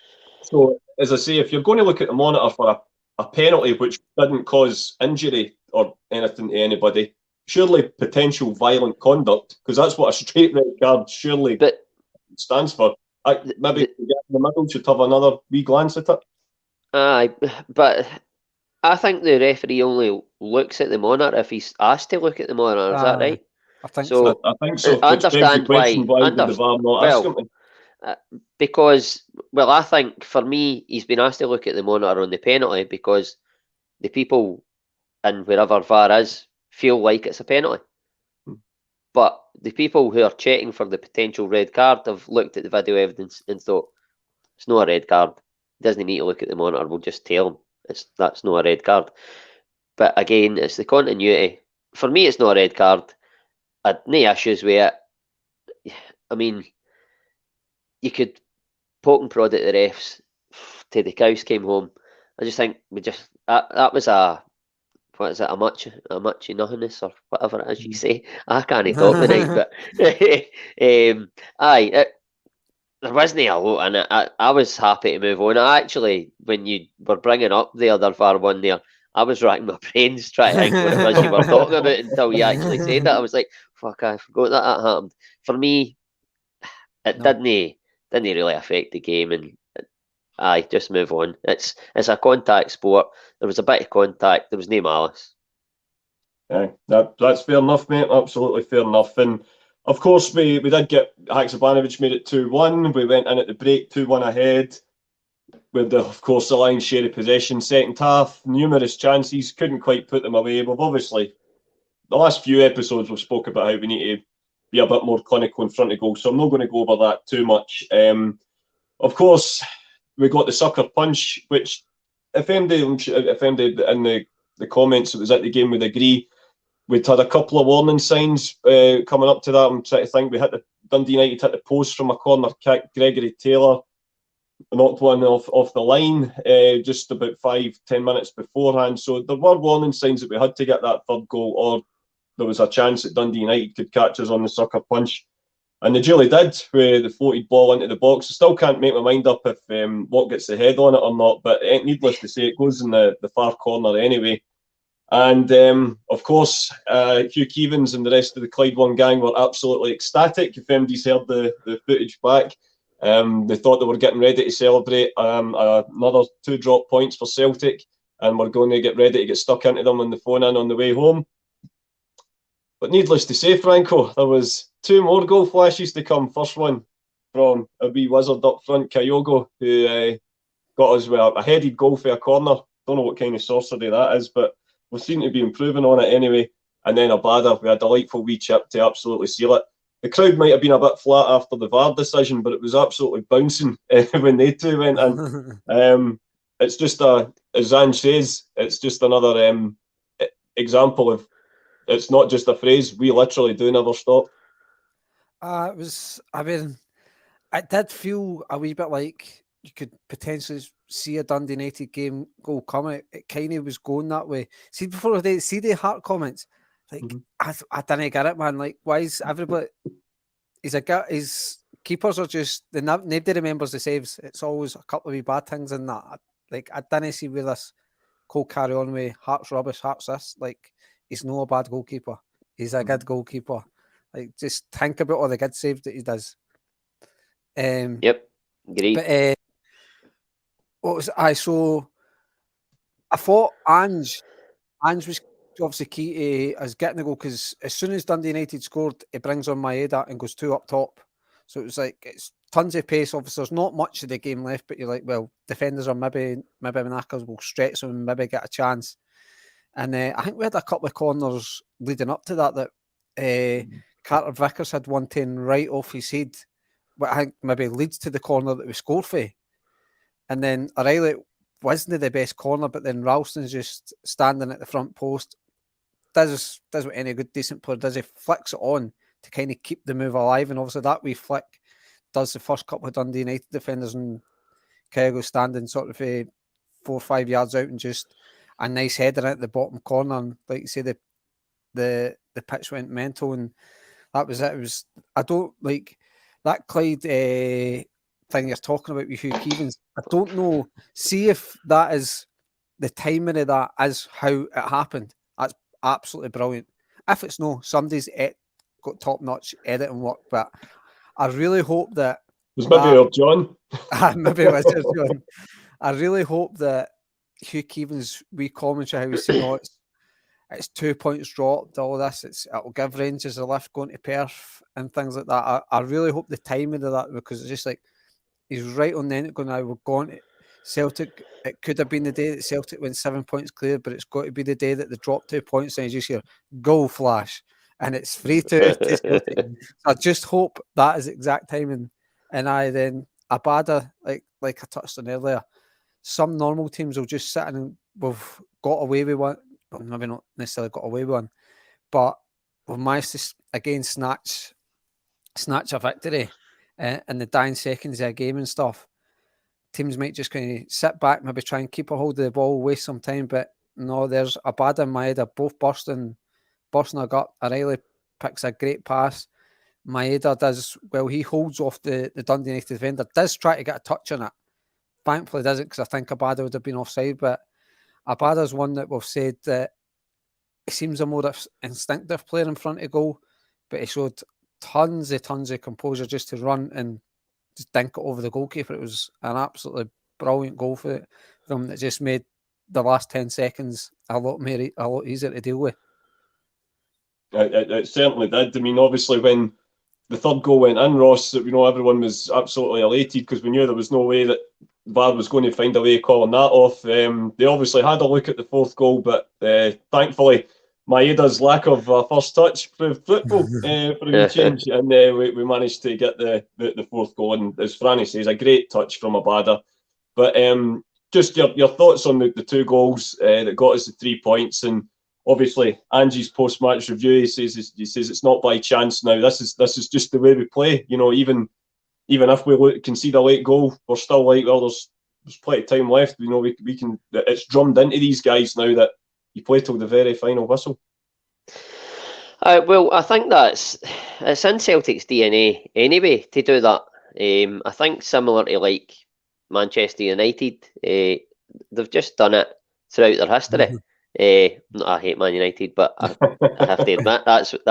[SPEAKER 1] So, as I say, if you're going to look at the monitor for a penalty which didn't cause injury or anything to anybody, surely potential violent conduct, because that's what a straight red card surely stands for. Maybe the middle should have another wee glance at it.
[SPEAKER 3] Aye, but I think the referee only looks at the monitor if he's asked to look at the monitor. Is that right?
[SPEAKER 2] I think so.
[SPEAKER 1] I think so.
[SPEAKER 3] I understand why would the VAR not ask him? Because, I think for me, he's been asked to look at the monitor on the penalty because the people in wherever VAR is feel like it's a penalty. But the people who are checking for the potential red card have looked at the video evidence and thought, it's not a red card. He doesn't need to look at the monitor. We'll just tell him that's not a red card. But again, it's the continuity. For me, it's not a red card. I had no issues with it. I mean, you could poke and prod at the refs till the cows came home. I just think that was a much nothingness or whatever it is you say. I can't talk tonight, but there wasn't a lot in it. I was happy to move on. Actually, when you were bringing up the other VAR one there, I was racking my brains trying to think what it was you were talking about until you actually said it. I was like, fuck, I forgot that happened. For me, it didn't really affect the game, and just move on. It's a contact sport. There was a bit of contact. There was no malice.
[SPEAKER 1] Yeah, that's fair enough, mate. Absolutely fair enough. And of course, we did get Haksabanovic made it 2-1. We went in at the break 2-1 ahead. With of course the lion's share of possession. Second half, numerous chances, couldn't quite put them away. We've obviously the last few episodes we've spoke about how we need to be a bit more clinical in front of goal, so I'm not going to go over that too much. Of course, we got the sucker punch, which if anybody in the comments that was at the game would agree, we'd had a couple of warning signs coming up to that. I'm trying to think. We hit Dundee United hit the post from a corner kick. Gregory Taylor knocked one off the line just about 5-10 minutes beforehand. So there were warning signs that we had to get that third goal, or there was a chance that Dundee United could catch us on the sucker punch. And they duly did, with the floated ball into the box. I still can't make my mind up if Watt gets the head on it or not, but needless to say, it goes in the far corner anyway. And of course, Hugh Keevans and the rest of the Clyde One gang were absolutely ecstatic. If MD's heard the footage back, they thought they were getting ready to celebrate another 2 drop points for Celtic, and we're going to get ready to get stuck into them on the phone in on the way home. But needless to say, Franco, there was 2 more goal flashes to come. First one from a wee wizard up front, Kyogo, who got us with a headed goal for a corner. Don't know what kind of sorcery that is, but we seem to be improving on it anyway. And then Abada with a delightful wee chip to absolutely seal it. The crowd might have been a bit flat after the VAR decision, but it was absolutely bouncing when they 2 went in. It's just as Zan says, it's just another example of, it's not just a phrase. We literally do never stop.
[SPEAKER 2] It did feel a wee bit like you could potentially see a Dundee United game goal coming. It kind of was going that way. See, before they see the Hart comments, like, I didn't get it, man. Like, why is everybody... His keepers are just... Nobody remembers the saves. It's always a couple of wee bad things in that. Like, I didn't see where this could carry on with Hart's rubbish, Hart's this. Like, he's not a bad goalkeeper. He's a good goalkeeper. Like, just think about all the good saves that he does.
[SPEAKER 3] Yep, agreed.
[SPEAKER 2] But so I thought Ange was obviously key to us getting the goal, because as soon as Dundee United scored, it brings on Maeda and goes 2 up top. So it was like, it's tons of pace. Obviously, there's not much of the game left, but you're like, well, defenders are maybe knackers will stretch them and maybe get a chance. And I think we had a couple of corners leading up to that Carter Vickers had one 10 right off his head, but I think maybe leads to the corner that we scored for. And then O'Reilly wasn't the best corner, but then Ralston's just standing at the front post, does what any good decent player does. He flicks it on to kind of keep the move alive, and obviously that wee flick does the first couple of Dundee United defenders, and Kyogo standing sort of 4 or 5 yards out, and just a nice header at the bottom corner. And like you say, the pitch went mental, and that was it. It was, I don't like that Clyde thing you're talking about with Hugh Keevans. I don't know. See if that is the timing of that is how it happened. That's absolutely brilliant. If it's no, somebody's got top-notch editing work, but I really hope that
[SPEAKER 1] it was maybe our John.
[SPEAKER 2] maybe it was John. I really hope that Hugh Keevans' wee commentary, how he's saying, it's 2 points dropped, all this, it'll give Rangers a lift going to Perth and things like that. I really hope the timing of that, because it's just like he's right on the end going, now we're going to Celtic. It could have been the day that Celtic went 7 points clear, but it's got to be the day that they dropped 2 points and you just hear goal flash and it's 3-2 to Celtic. So I just hope that is the exact timing. And then Abada, like I touched on earlier, some normal teams will just sit in and we've got away with one. Well, maybe not necessarily got away with one, but we've managed to again snatch a victory in the dying seconds of a game and stuff. Teams might just kind of sit back, maybe try and keep a hold of the ball, waste some time, but no, there's Abada and Maeda both bursting a gut. O'Reilly picks a great pass. Maeda does, well, he holds off the Dundee United defender, does try to get a touch on it. Thankfully doesn't, because I think Abada would have been offside, but Abada's one that we've said that he seems a more instinctive player in front of goal, but he showed tons of composure just to run and just dink it over the goalkeeper. It was an absolutely brilliant goal for him that just made the last 10 seconds a lot easier to deal with.
[SPEAKER 1] It certainly did. I mean, obviously when the third goal went in, Ross, everyone was absolutely elated because we knew there was no way that VAR was going to find a way of calling that off. They obviously had a look at the fourth goal, but thankfully Maeda's lack of first touch proved fruitful for a change, and we managed to get the fourth goal. And as Franny says, a great touch from Abada. But just your thoughts on the two goals that got us the 3 points, and obviously Angie's post-match review. He says it's not by chance now. This is just the way we play. Even if we concede a late goal, we're still like, well, there's plenty of time left. We can. It's drummed into these guys now that you play till the very final whistle.
[SPEAKER 3] Well, I think it's in Celtic's DNA anyway to do that. I think similar to like Manchester United, they've just done it throughout their history. I hate Man United, but I have to admit that's what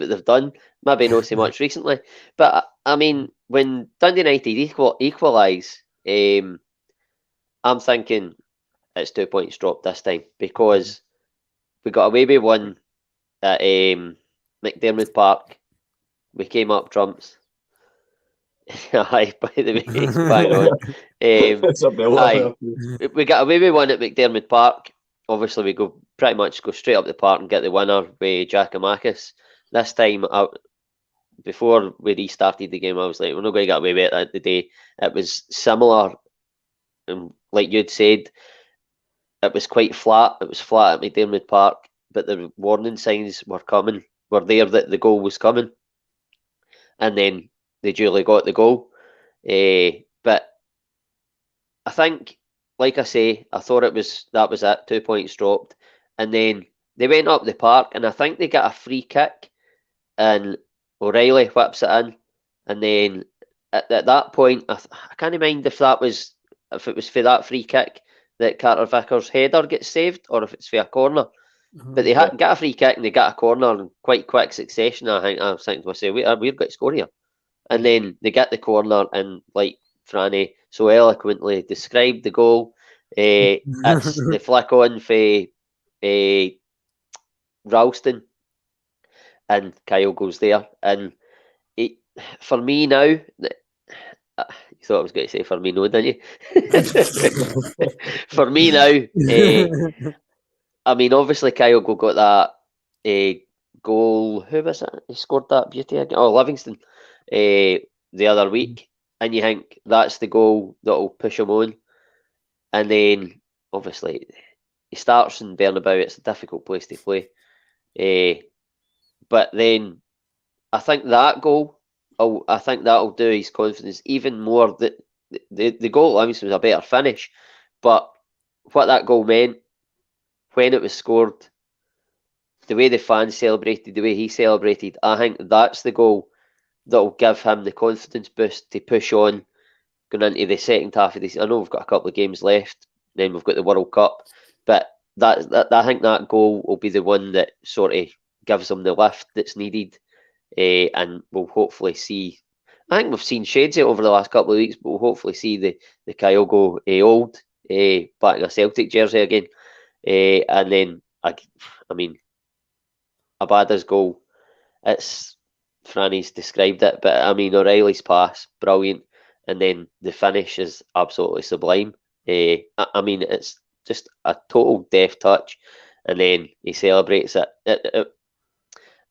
[SPEAKER 3] they've done. Maybe not so much recently, but I mean, when Dundee United equalise, I'm thinking it's 2 points dropped this time because we got away with one at McDermott Park. We came up trumps. Aye, by the way, bang on. We got away with one at McDermott Park. Obviously, we pretty much go straight up the park and get the winner with Giacomakis. This time, before we restarted the game, I was like, we're not going to get away with it the day. It was similar, and like you'd said, it was quite flat. It was flat at McDermott Park, but the warning signs were there that the goal was coming. And then they duly got the goal. But I think, like I say, I thought that was it, 2 points dropped. And then they went up the park, and I think they got a free kick, and O'Reilly whips it in. And then at that point, I can't mind if it was for that free kick that Carter Vickers' header gets saved, or if it's for a corner. But they got a free kick and they got a corner in quite quick succession. I was thinking to myself, we've got to score here. And then they get the corner, and like Franny so eloquently described the goal, it's the flick on for Ralston, and Kyle goes there. And for me now, you thought I was going to say for me no, didn't you? For me now, I mean, obviously Kyle got that goal. Who was it? He scored that beauty again. Oh, Livingston the other week. And you think that's the goal that'll push him on. And then, obviously, he starts in Bernabeu. It's a difficult place to play. But then, I think that goal, I think that'll do his confidence even more. The goal obviously was a better finish, but what that goal meant when it was scored, the way the fans celebrated, the way he celebrated, I think that's the goal that'll give him the confidence boost to push on going into the second half of this. I know we've got a couple of games left, then we've got the World Cup, but I think that goal will be the one that sort of gives him the lift that's needed, and we'll hopefully see. I think we've seen shades of it over the last couple of weeks, but we'll hopefully see the Kyogo old back in a Celtic jersey again, and then I mean, Abada's goal, it's Franny's described it, but I mean O'Reilly's pass, brilliant, and then the finish is absolutely sublime. I mean, it's just a total deft touch, and then he celebrates it. It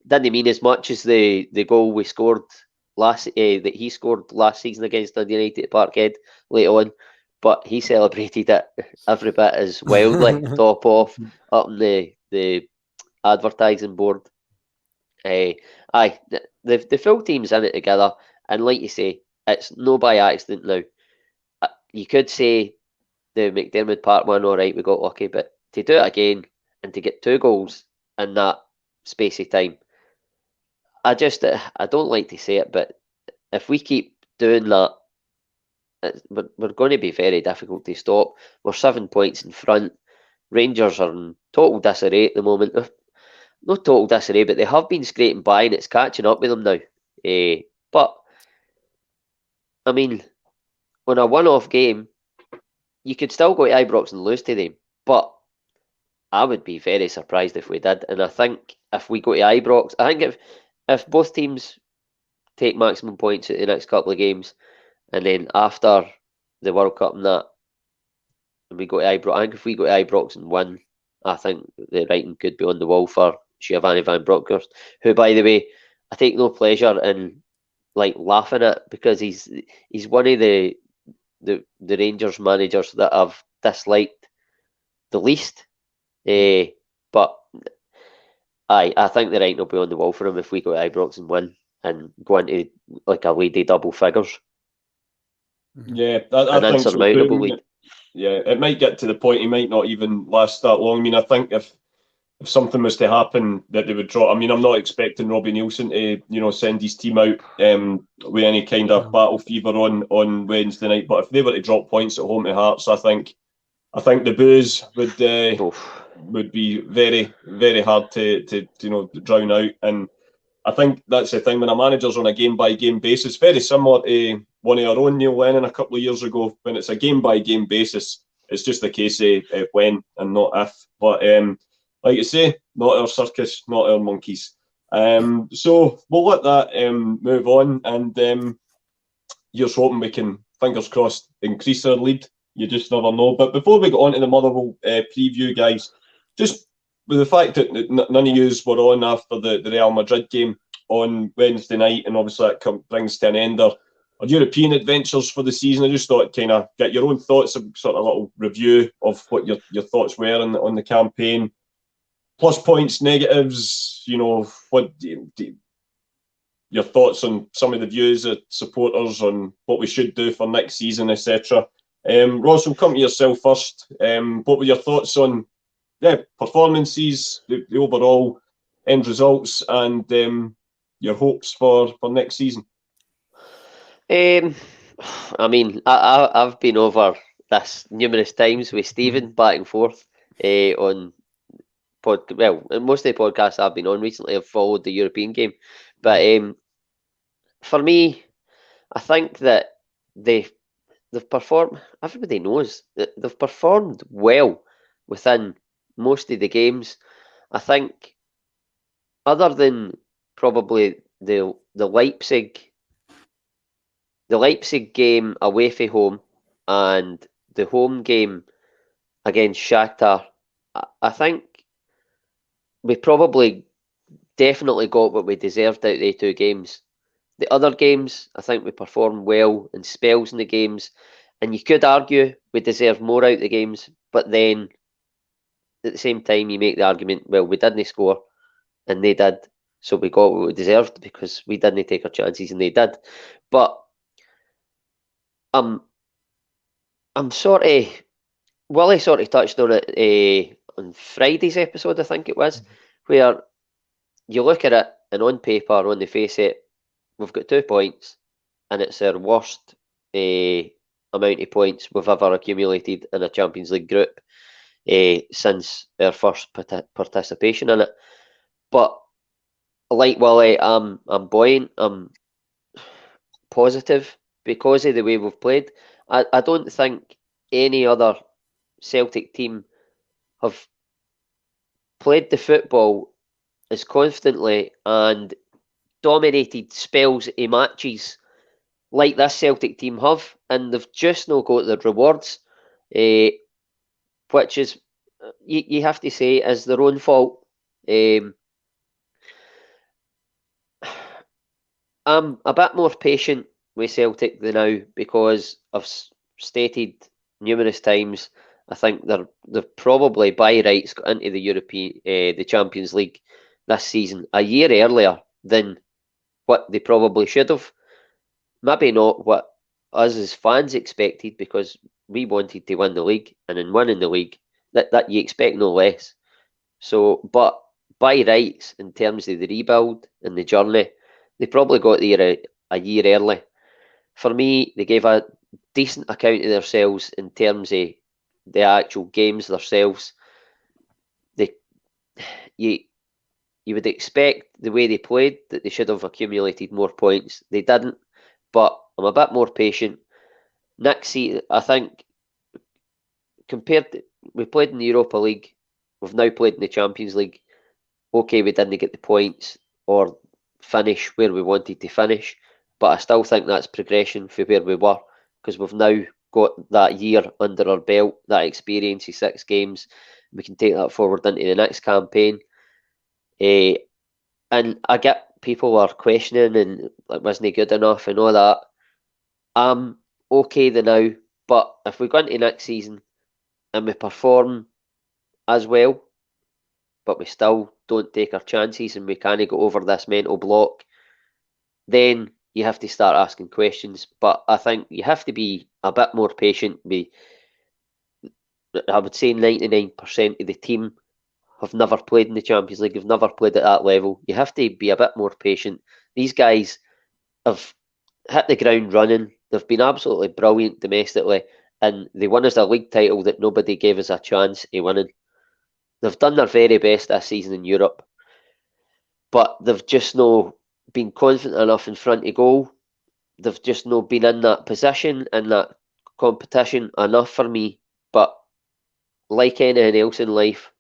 [SPEAKER 3] didn't mean as much as the goal we scored that he scored last season against Dundee United at Parkhead later on, but he celebrated it every bit as wildly, top off, up on the advertising board. The full team's in it together, and like you say, it's no by accident now. You could say the McDermott Park one, all right, we got lucky, but to do it again and to get 2 goals in that space of time, I don't like to say it, but if we keep doing that, we're going to be very difficult to stop. We're 7 points in front. Rangers are in total disarray at the moment. Not total disarray, but they have been scraping by, and it's catching up with them now. But I mean, on a one-off game, you could still go to Ibrox and lose to them, but I would be very surprised if we did. And I think if we go to Ibrox, I think if both teams take maximum points at the next couple of games, and then after the World Cup and that, and we go to Ibrox, I think if we go to Ibrox and win, I think the writing could be on the wall for Giovanni van Bronckhorst, who, by the way, I take no pleasure in laughing at, because he's one of the Rangers managers that I've disliked the least. But I think the writing will be on the wall for him if we go to Ibrox and win and go into a lady double figures.
[SPEAKER 1] Yeah, I think so too. Yeah, it might get to the point he might not even last that long. I mean, I think if something was to happen that they would draw, I mean, I'm not expecting Robbie Nielsen to, send his team out with any kind of battle fever on Wednesday night. But if they were to drop points at home to Hearts, I think the Bhoys would be very, very hard to drown out. And I think that's the thing when a manager's on a game by game basis, very similar to one of our own, Neil Lennon, a couple of years ago. When it's a game by game basis, it's just a case of when and not if. But like you say, not our circus, not our monkeys. So we'll let that move on, and you're hoping we can, fingers crossed, increase our lead. You just never know. But before we get on to the Motherwell preview, guys, just with the fact that none of yous were on after the Real Madrid game on Wednesday night, and obviously that brings to an end our European adventures for the season, I just thought I'd kind of get your own thoughts, a sort of little review of what your thoughts were on the campaign. Plus points, negatives, what your thoughts on some of the views of supporters on what we should do for next season, etc. Ross, we'll come to yourself first. What were your thoughts on performances, the overall end results, and your hopes for next season?
[SPEAKER 3] I mean, I've been over this numerous times with Stephen back and forth on most of the podcasts I've been on recently have followed the European game, but for me, I think that they've performed. Everybody knows that they've performed well within most of the games. I think, other than probably the Leipzig game away from home and the home game against Shakhtar, I think we probably definitely got what we deserved out of the 2 games. The other games, I think we performed well in spells in the games, And you could argue we deserve more out of the games, but then at the same time, you make the argument, well, we didn't score and they did, so we got what we deserved because we didn't take our chances and they did. But I'm sort of, Willie sort of touched on it on Friday's episode, I think it was, where you look at it and on paper, on the face it, we've got 2 points and it's our worst amount of points we've ever accumulated in a Champions League group since our first participation in it. But like Willie, I'm buoyant, I'm positive because of the way we've played. I don't think any other Celtic team have played the football as confidently and dominated spells of matches like this Celtic team have, and they've just not got their rewards, which is, you have to say, is their own fault. I'm a bit more patient with Celtic than now because I've stated numerous times I think they've probably by rights got into the Champions League this season a year earlier than what they probably should have. Maybe not what us as fans expected, because we wanted to win the league, and in winning the league, that you expect no less. So, but by rights, in terms of the rebuild and the journey, they probably got there a year early. For me, they gave a decent account of themselves in terms of the actual games themselves. You would expect the way they played that they should have accumulated more points. They didn't, but I'm a bit more patient. Next season, I think, we played in the Europa League, we've now played in the Champions League. Okay, we didn't get the points or finish where we wanted to finish, but I still think that's progression for where we were, because we've now got that year under our belt, that experience of 6 games. We can take that forward into the next campaign. And I get people are questioning and like, wasn't he good enough and all that. I'm okay now, but if we go into next season and we perform as well, but we still don't take our chances and we can't go over this mental block, then you have to start asking questions. But I think you have to be a bit more patient. I would say 99% of the team have never played in the Champions League, have never played at that level. You have to be a bit more patient. These guys have hit the ground running. They've been absolutely brilliant domestically, and they won us a league title that nobody gave us a chance of winning. They've done their very best this season in Europe, but they've just not been confident enough in front of goal. They've just not been in that position and that competition enough for me. But like anything else in life,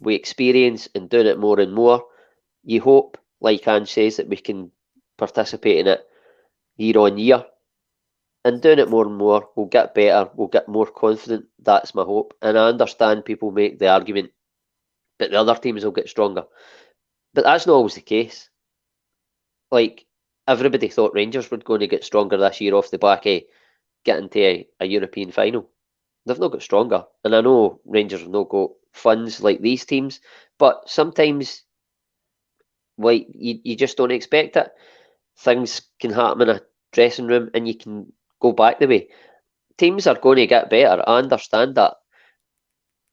[SPEAKER 3] we experience in doing it more and more. You hope, like Ange says, that we can participate in it year on year. And doing it more and more, we'll get better, we'll get more confident. That's my hope. And I understand people make the argument that the other teams will get stronger. But that's not always the case. Like, everybody thought Rangers were going to get stronger this year off the back of getting to a European final. They've not got stronger. And I know Rangers have not got funds like these teams, but sometimes like you just don't expect it. Things can happen in a dressing room and you can go back the way. Teams are going to get better, I understand that,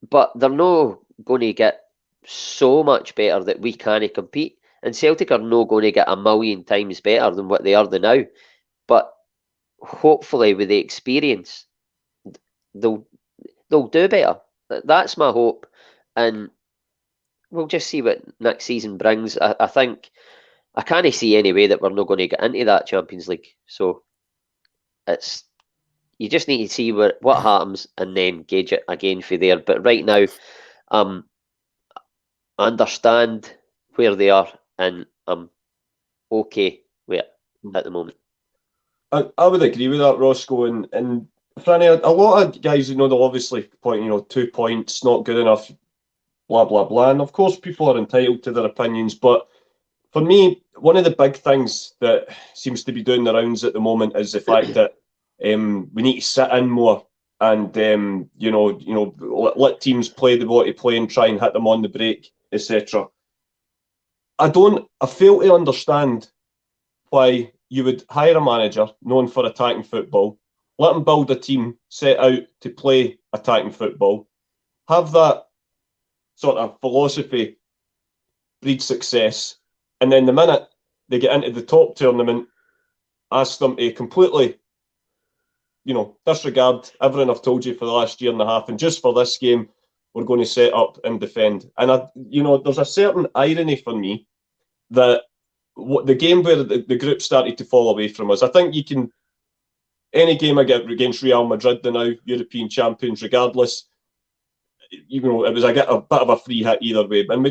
[SPEAKER 3] but they're not going to get so much better that we can't compete. And Celtic are not going to get a million times better than what they are now, but hopefully with the experience they'll do better. That's my hope, and we'll just see what next season brings. I think I can't see any way that we're not going to get into that Champions League. So you just need to see what happens and then gauge it again for there. But right now, I understand where they are and I'm okay with it at the moment.
[SPEAKER 1] I would agree with that, Roscoe, and Franny, a lot of guys, they'll obviously point, 2 points, not good enough, blah, blah, blah. And of course, people are entitled to their opinions. But for me, one of the big things that seems to be doing the rounds at the moment is the fact that We need to sit in more and let teams play the way to play and try and hit them on the break, etc. I fail to understand why you would hire a manager known for attacking football, let him build a team set out to play attacking football, have that sort of philosophy breed success, and then the minute they get into the top tournament, ask them to completely, disregard everything I've told you for the last year and a half, and just for this game, we're going to set up and defend. And there's a certain irony for me that the game where the group started to fall away from us. I think you can, any game against Real Madrid, the now European champions, regardless, it was a bit of a free hit either way. And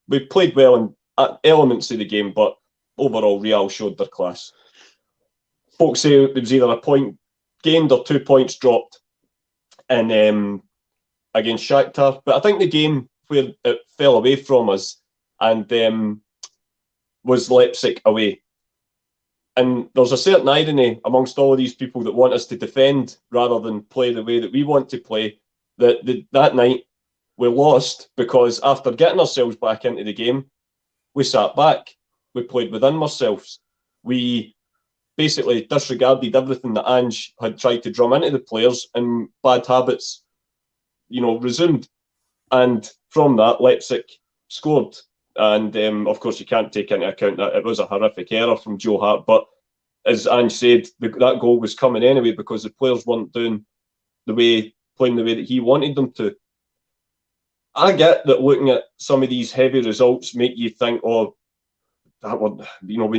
[SPEAKER 1] we played well in elements of the game, but overall Real showed their class. Folks say it was either a point gained or 2 points dropped in against Shakhtar, but I think the game where it fell away from us and was Leipzig away. And there's a certain irony amongst all of these people that want us to defend rather than play the way that we want to play, that night we lost because after getting ourselves back into the game, we sat back. We played within ourselves. We basically disregarded everything that Ange had tried to drum into the players, and bad habits, resumed. And from that, Leipzig scored. And of course, you can't take into account that it was a horrific error from Joe Hart. But as Ange said, that goal was coming anyway because the players weren't playing the way that he wanted them to. I get that looking at some of these heavy results make you think, we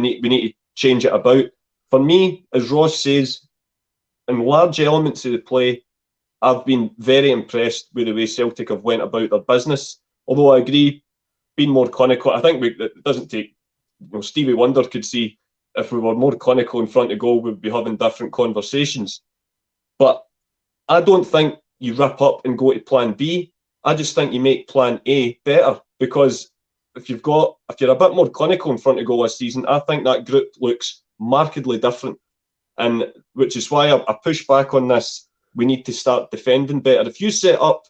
[SPEAKER 1] need to change it about. For me, as Ross says, in large elements of the play, I've been very impressed with the way Celtic have went about their business. Although I agree, being more clinical, I think it doesn't take. Stevie Wonder could see if we were more clinical in front of goal, we'd be having different conversations. But I don't think you rip up and go to plan B. I just think you make plan A better, because if you're a bit more clinical in front of goal this season, I think that group looks markedly different. And which is why I push back on this. We need to start defending better. If you set up,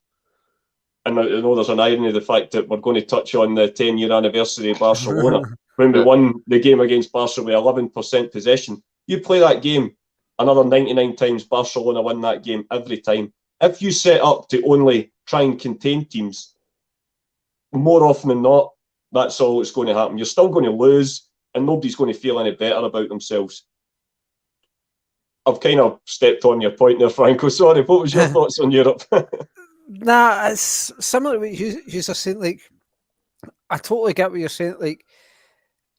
[SPEAKER 1] and I know there's an irony of the fact that we're going to touch on the 10-year anniversary of Barcelona, when we won the game against Barca with 11% possession. You play that game another 99 times, Barcelona win that game every time. If you set up to only try and contain teams, more often than not, that's all that's going to happen. You're still going to lose, and nobody's going to feel any better about themselves. I've kind of stepped on your point there, Franco. Sorry, what was your thoughts on Europe?
[SPEAKER 2] Nah, it's similar to what you are saying. Like, I totally get what you're saying. Like,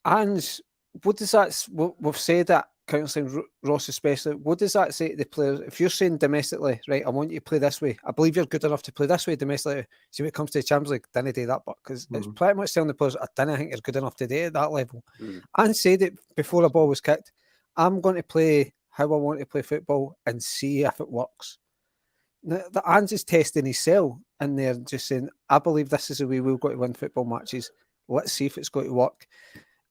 [SPEAKER 2] and what does that? We've said that counselling, Ross especially. What does that say to the players? If you're saying domestically, right, I want you to play this way. I believe you're good enough to play this way domestically. See, when it comes to the Champions League, didn't do that, but because it's pretty much telling the players, I don't think you're good enough to do it at that level. And said it before a ball was kicked. I'm going to play how I want to play football and see if it works. The Ange is testing his cell, and they're just saying, I believe this is the way we've got to win football matches. Let's see if it's going to work.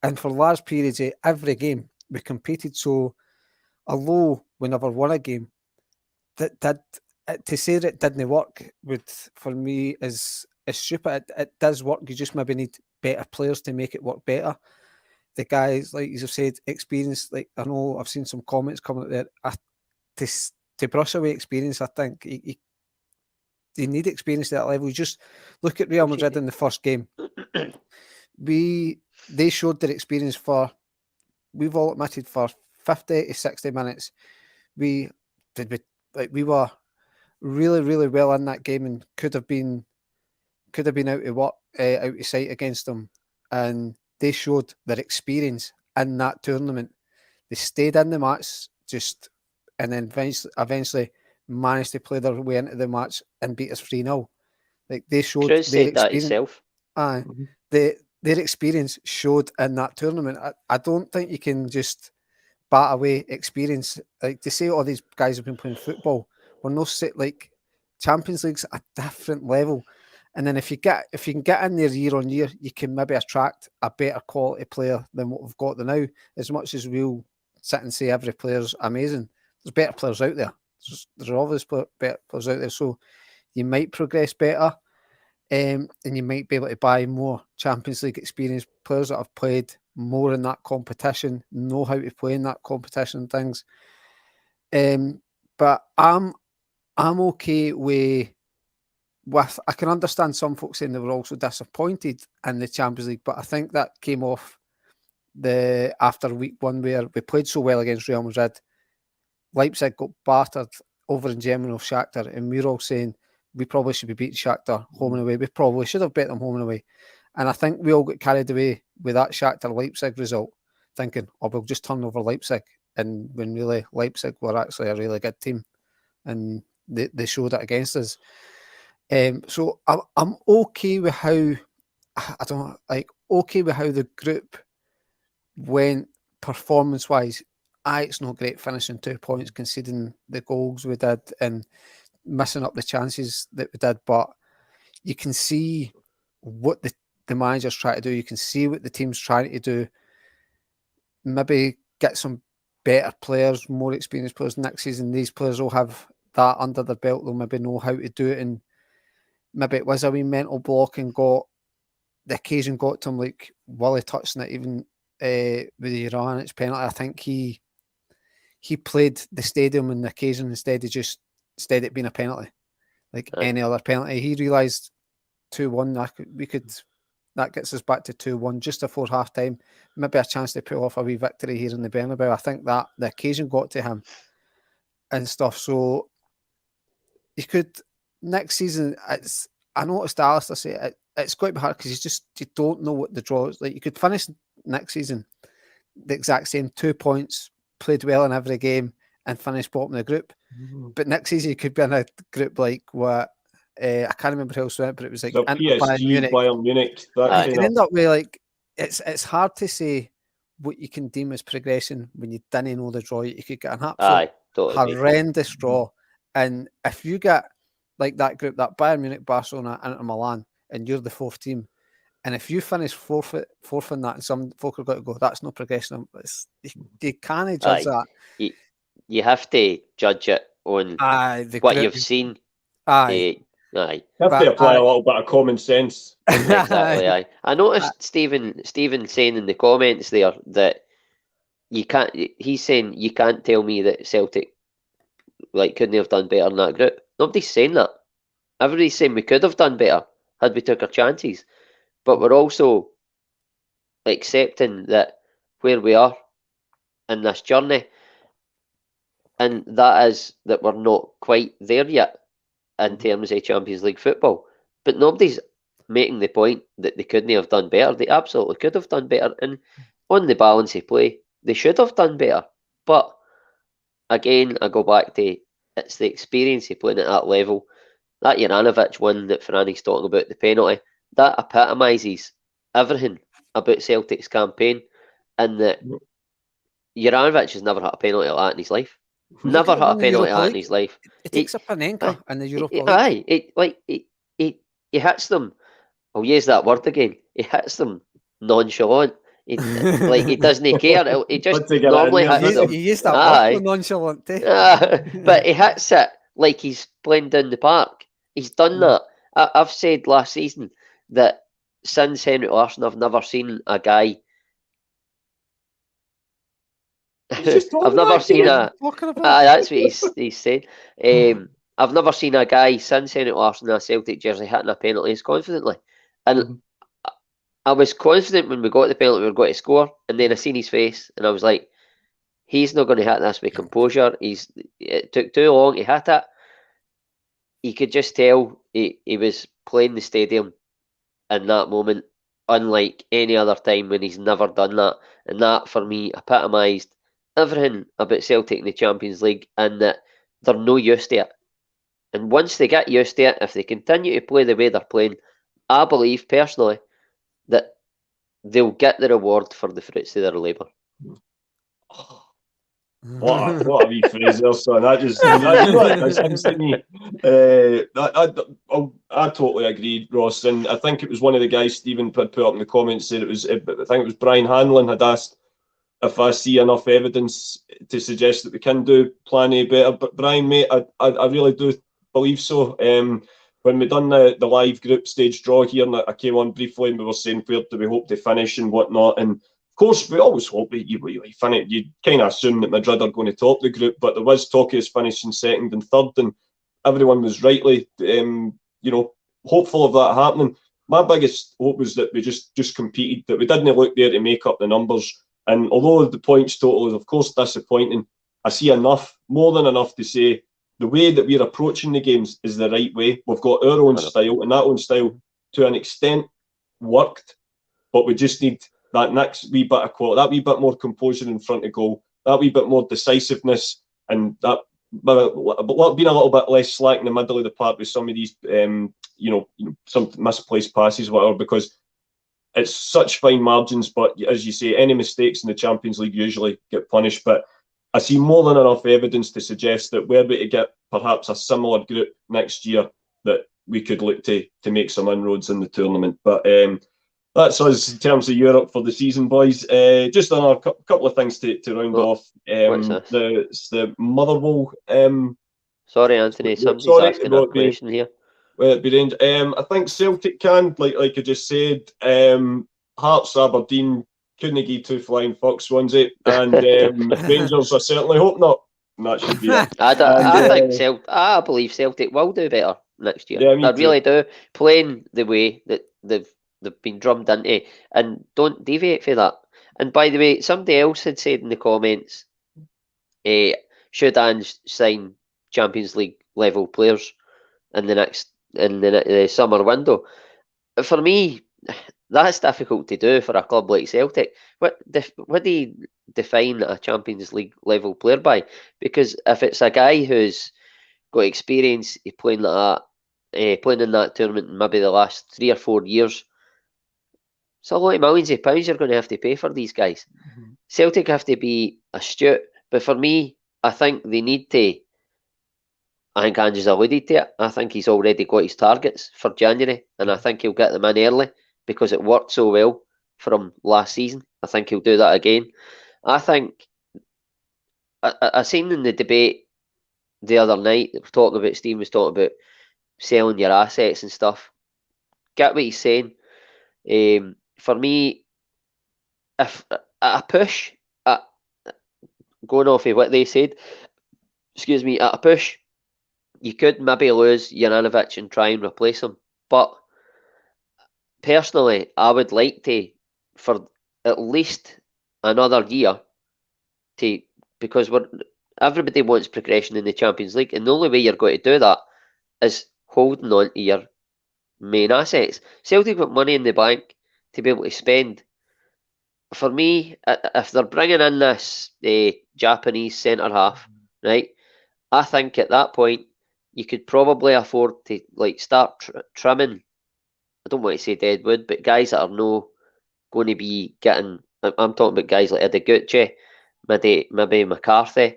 [SPEAKER 2] And for large periods of every game, we competed. So, although we never won a game, to say that it didn't work for me is stupid. It does work. You just maybe need better players to make it work better. The guys, like you have said, experience. Like, I know I've seen some comments coming out there. To brush away experience, I think you need experience at that level. You just look at Real Madrid in the first game. They showed their experience we've all admitted, for 50 to 60 minutes. We were really, really well in that game and could have been out of sight against them. And they showed their experience in that tournament. They stayed in the match and then eventually managed to play their way into the match and beat us 3-0. Like, they showed their experience. Their experience showed in that tournament. I don't think you can just bat away experience. Like, to say all these guys have been playing football, we're no like Champions League's a different level. And then if you can get in there year on year, you can maybe attract a better quality player than what we've got now. As much as we'll sit and say every player's amazing, there's better players out there. There's obvious better players out there, so you might progress better, and you might be able to buy more Champions League experienced players that have played more in that competition, know how to play in that competition and things. But I'm okay with. I can understand some folks saying they were also disappointed in the Champions League, but I think that came off after week 1 where we played so well against Real Madrid. Leipzig got battered over in Germany of Shakhtar, and we're all saying we probably should be beating Shakhtar home and away. We probably should have bet them home and away. And I think we all got carried away with that Shakhtar Leipzig result, thinking, oh, we'll just turn over Leipzig. And when really Leipzig were actually a really good team, and they showed it against us. So I'm okay with how okay with how the group went performance-wise. It's not great finishing 2 points, conceding the goals we did and missing up the chances that we did. But you can see what the manager's trying to do. You can see what the team's trying to do. Maybe get some better players, more experienced players next season. These players will have that under their belt. They'll maybe know how to do it, and maybe it was a wee mental block and the occasion got to him, like Willie touching it even with Iran, it's penalty. I think he played the stadium and the occasion instead of it being a penalty, like any other penalty. He realised 2-1, that gets us back to 2-1 just before half time. Maybe a chance to pull off a wee victory here in the Bernabeu. I think that the occasion got to him and stuff. So you could next season. I noticed Alistair say it's quite hard because you don't know what the draw is. Like, you could finish next season the exact same, 2 points, played well in every game, and finish bottom of the group. Mm-hmm. But next season you could be in a group like what I can't remember who else went, but it was like
[SPEAKER 1] PSG, Bayern Munich.
[SPEAKER 2] You can end up with like it's hard to say what you can deem as progression when you didn't know the draw. You could get an absolute horrendous draw, and if you get like that group, that Bayern Munich, Barcelona, Inter Milan, and you're the fourth team, and if you finish fourth in that, and some folk are going to go, that's no progression. You can't judge that.
[SPEAKER 3] You have to judge it on what you've seen.
[SPEAKER 1] You have to apply a little bit of common sense.
[SPEAKER 3] Exactly. I noticed Stephen saying in the comments there that you can't. He's saying you can't tell me that Celtic couldn't have done better in that group. Nobody's saying that. Everybody's saying we could have done better had we took our chances, but we're also accepting that where we are in this journey, and that is that we're not quite there yet in terms of Champions League football. But nobody's making the point that they couldn't have done better. They absolutely could have done better, and on the balance of play, they should have done better. But again, I go back to it's the experience of playing at that level. That Juranovic one that Franny's talking about, the penalty, that epitomises everything about Celtic's campaign, and that Juranovic has never had a penalty like that in his life. Never had a penalty like that in his life.
[SPEAKER 2] It takes a Panenka in the Europa League.
[SPEAKER 3] He hits them. I'll use that word again. He hits them nonchalant. He doesn't care. He just normally hits them.
[SPEAKER 2] He used that word for nonchalant.
[SPEAKER 3] But he hits it like he's playing down the park. He's done that. I've said last season that since Henrik Larsson, I've never seen a guy. I've never seen a. That's what he's saying. I've never seen a guy since Henrik Larsson in a Celtic jersey hitting a penalty as confidently. And I was confident when we got the penalty we were going to score, and then I seen his face, and I was like, he's not going to hit this with composure. It took too long to hit it. You could just tell he was playing the stadium in that moment, unlike any other time when he's never done that. And that, for me, epitomised everything about Celtic in the Champions League, and that they're no used to it. And once they get used to it, if they continue to play the way they're playing, I believe personally that they'll get the reward for the fruits of their labour.
[SPEAKER 1] What a wee phrase there, son. I totally agree, Ross, and I think it was one of the guys Stephen put up in the comments said I think it was Brian Hanlon had asked if I see enough evidence to suggest that we can do Plan A better. But Brian, mate, I really do believe so. When we done the live group stage draw here, and I came on briefly, and we were saying where do we hope to finish and whatnot. And of course, we always hope that you finish. You kind of assume that Madrid are going to top the group, but there was talk of us finishing second and third, and everyone was rightly, hopeful of that happening. My biggest hope was that we just competed, that we didn't look there to make up the numbers. And although the points total is, of course, disappointing, I see more than enough to say the way that we're approaching the games is the right way. We've got our own style, and that own style, to an extent, worked. But we just need that next wee bit of quality, that wee bit more composure in front of goal, that wee bit more decisiveness, and that being a little bit less slack in the middle of the park with some of these, some misplaced passes, whatever, because it's such fine margins. But as you say, any mistakes in the Champions League usually get punished. But I see more than enough evidence to suggest that were we to get perhaps a similar group next year, that we could look to make some inroads in the tournament. But that's us in terms of Europe for the season, boys. Just on a couple of things to round off. The Motherwell.
[SPEAKER 3] Sorry, Anthony. Somebody's asking a question here.
[SPEAKER 1] Well, it'd be range. I think Celtic can, like I just said. Hearts, Aberdeen couldn't give two flying fucks, Swansea, and Rangers. I certainly hope not. And that should be it.
[SPEAKER 3] I believe Celtic will do better next year. Yeah, I really do. Playing the way that they've been drummed into, and don't deviate from that. And by the way, somebody else had said in the comments, should Ange sign Champions League level players in the summer window? For me, that's difficult to do for a club like Celtic. What do you define a Champions League level player by? Because if it's a guy who's got experience playing like that, playing in that tournament in maybe the last 3 or 4 years, it's a lot of millions of pounds you're going to have to pay for these guys. Mm-hmm. Celtic have to be astute, but for me, I think they need to. I think Ange has alluded to it. I think he's already got his targets for January, and I think he'll get them in early because it worked so well from last season. I think he'll do that again. I think I seen in the debate the other night that Steve was talking about selling your assets and stuff. Get what he's saying. For me, if at a push, going off of what they said, at a push, you could maybe lose Juranovic and try and replace him. But personally, I would like to, for at least another year, because everybody wants progression in the Champions League, and the only way you're going to do that is holding on to your main assets. Celtic got money in the bank to be able to spend. For me, if they're bringing in this Japanese centre half, right, I think at that point you could probably afford to start trimming. I don't want to say deadwood, but guys that are no going to be getting. I'm talking about guys like Ideguchi, maybe McCarthy.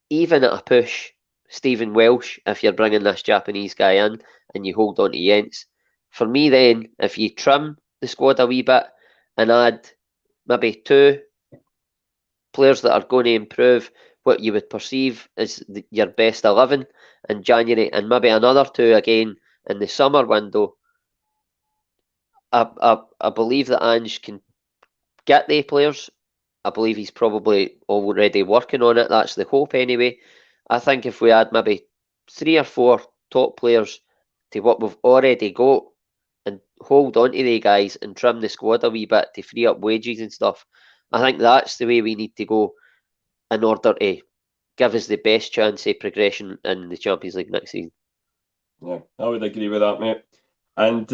[SPEAKER 3] Even at a push, Stephen Welsh, if you're bringing this Japanese guy in and you hold on to Jens, for me then, if you trim the squad a wee bit and add maybe 2 players that are going to improve what you would perceive as your best 11 in January, and maybe another 2 again in the summer window, I believe that Ange can get the players. I believe he's probably already working on it. That's the hope anyway. I think if we add maybe 3 or 4 top players to what we've already got and hold on to the guys and trim the squad a wee bit to free up wages and stuff, I think that's the way we need to go in order to give us the best chance of progression in the Champions League next season.
[SPEAKER 1] Yeah, I would agree with that, mate. And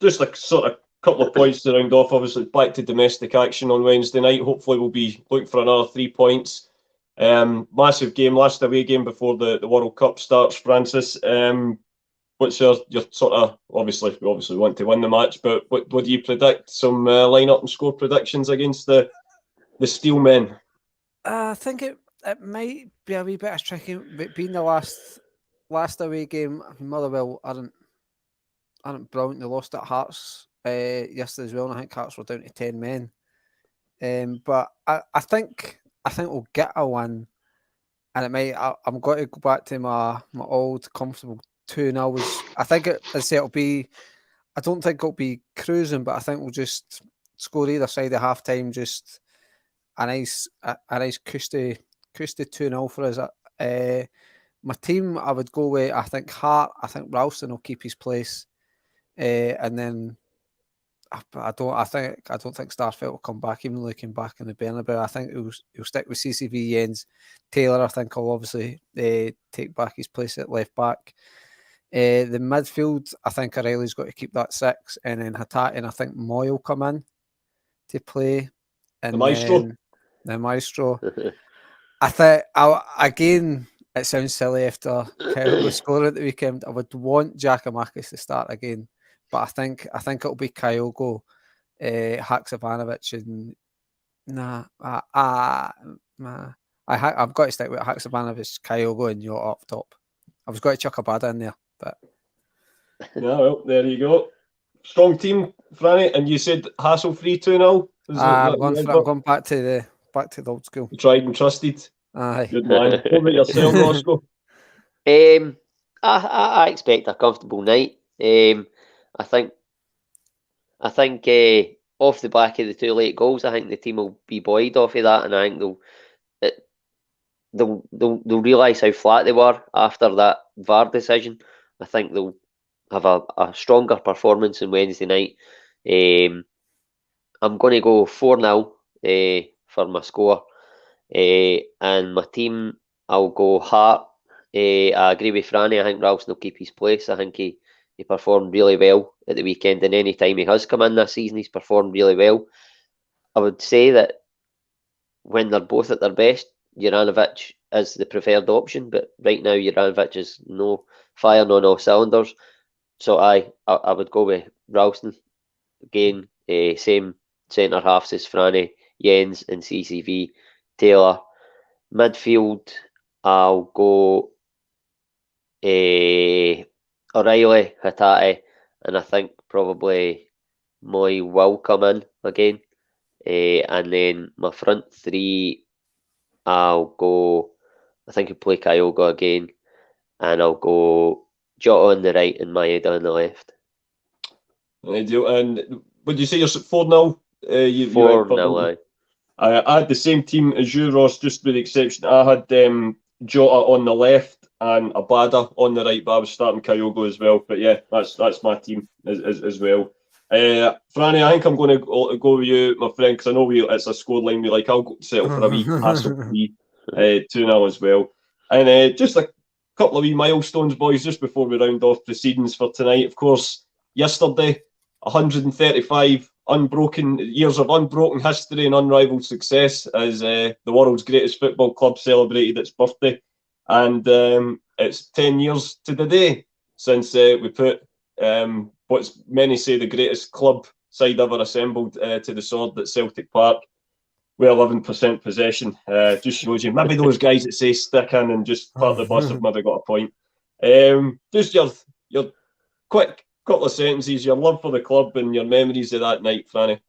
[SPEAKER 1] just a sort of couple of points to round off. Obviously, back to domestic action on Wednesday night. Hopefully, we'll be looking for another 3 points. Massive game, last away game before the World Cup starts, Francis. What's your sort of, obviously, we obviously want to win the match, but what do you predict? Some line-up and score predictions against the Steelmen?
[SPEAKER 2] I think it might be a wee bit tricky, but being the last away game, Motherwell aren't brilliant. They lost at Hearts yesterday as well, and I think Hearts were down to 10 men. But I think we'll get a win, and it might. I'm going to go back to my old comfortable 2-0. I think it'll be. I don't think it'll be cruising, but I think we'll just score either side of half time. Just a nice cushy 2-0 for us. My team, I would go with. I think Hart. I think Ralston will keep his place, and then I don't think Starfelt will come back, even though he came back in the Bernabeu. I think he'll stick with CCV Jens. Taylor, I think, will obviously take back his place at left back. The midfield, I think O'Reilly's got to keep that 6, and then Hatate, and I think Moy will come in to play. And the maestro. I think again, it sounds silly after Kyogo scoring at the weekend. I would want Giacomakis to start again, but I think it'll be Kyogo, Haksabanovic, and I've got to stick with Haksabanovic, Kyogo, and you're up top. I was going to chuck a Bada in there, but
[SPEAKER 1] yeah, well, there you go. Strong team, Franny, and you said hassle-free 2-0.
[SPEAKER 2] I'm going back to the old school.
[SPEAKER 1] Tried and trusted.
[SPEAKER 2] Aye.
[SPEAKER 1] Good man. What about yourself, Roscoe?
[SPEAKER 3] I expect a comfortable night. I think off the back of the 2 late goals, I think the team will be buoyed off of that, and I think they'll realise how flat they were after that VAR decision. I think they'll have a stronger performance on Wednesday night. I'm going to go 4-0 for my score. And my team, I'll go Hart. I agree with Franny. I think Ralston will keep his place. I think he performed really well at the weekend, and any time he has come in this season, he's performed really well. I would say that when they're both at their best, Juranovic is the preferred option, but right now Juranovic is no firing on all cylinders. So I would go with Ralston again. Same centre halves as Franny, Jens and CCV, Taylor. Midfield, I'll go O'Reilly, Hatate, and I think probably Moy will come in again. And then my front 3, I'll go, I think I'll play Kyogo again, and I'll go Jota on the right and Maeda on the left.
[SPEAKER 1] Ideal. And would you say you're 4-0?
[SPEAKER 3] 4-0,
[SPEAKER 1] I had the same team as you, Ross, just with the exception I had Jota on the left and Abada on the right, but I was starting Kyogo as well. But yeah, that's my team as well. Franny, I think I'm going to go with you, my friend, because I know it's a scoreline we like. I'll go settle for a wee hassle-free 2-0 as well. And just a couple of wee milestones, boys, just before we round off proceedings for tonight. Of course, yesterday, 135 years of unbroken history and unrivaled success as the world's greatest football club celebrated its birthday. And it's 10 years to the day since we put what's many say the greatest club side ever assembled to the sword at Celtic Park. With 11% possession. Just shows you, maybe those guys that say stick in and just part the bus have maybe got a point. Just your quick couple of sentences, your love for the club and your memories of that night, Franny.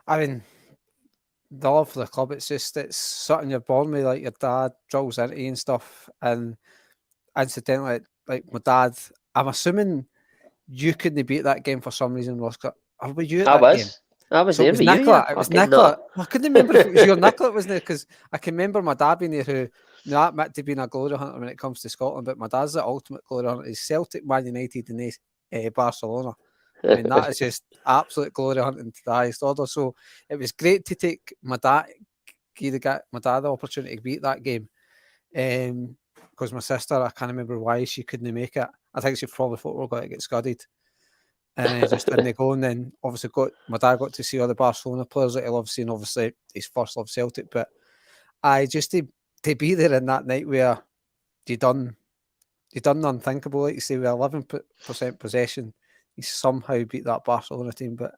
[SPEAKER 2] I mean, the love for the club, it's something you're born with, like your dad drills into you and stuff. And incidentally, like my dad, I'm assuming you couldn't beat that game for some reason, Ross. Were you at that game?
[SPEAKER 3] I was
[SPEAKER 2] so
[SPEAKER 3] there
[SPEAKER 2] it was
[SPEAKER 3] with
[SPEAKER 2] Nicola.
[SPEAKER 3] you.
[SPEAKER 2] It was Nicola. I couldn't remember if it was your Nicola, wasn't it? Because I can remember my dad being there who not admit to being a glory hunter when it comes to Scotland, but my dad's the ultimate glory hunter. He's Celtic, Man United, and Barcelona. I mean, that is just absolute glory hunting to the highest order. So it was great to take my dad, give my dad the opportunity to beat that game. Because my sister, I can't remember why she couldn't make it. I think she probably thought we were going to get scudded. And just didn't go. And then obviously my dad got to see all the Barcelona players that he loves seeing, obviously his first love Celtic. But just to be there in that night where you done the unthinkable, like you say, with 11% possession, he somehow beat that Barcelona team. But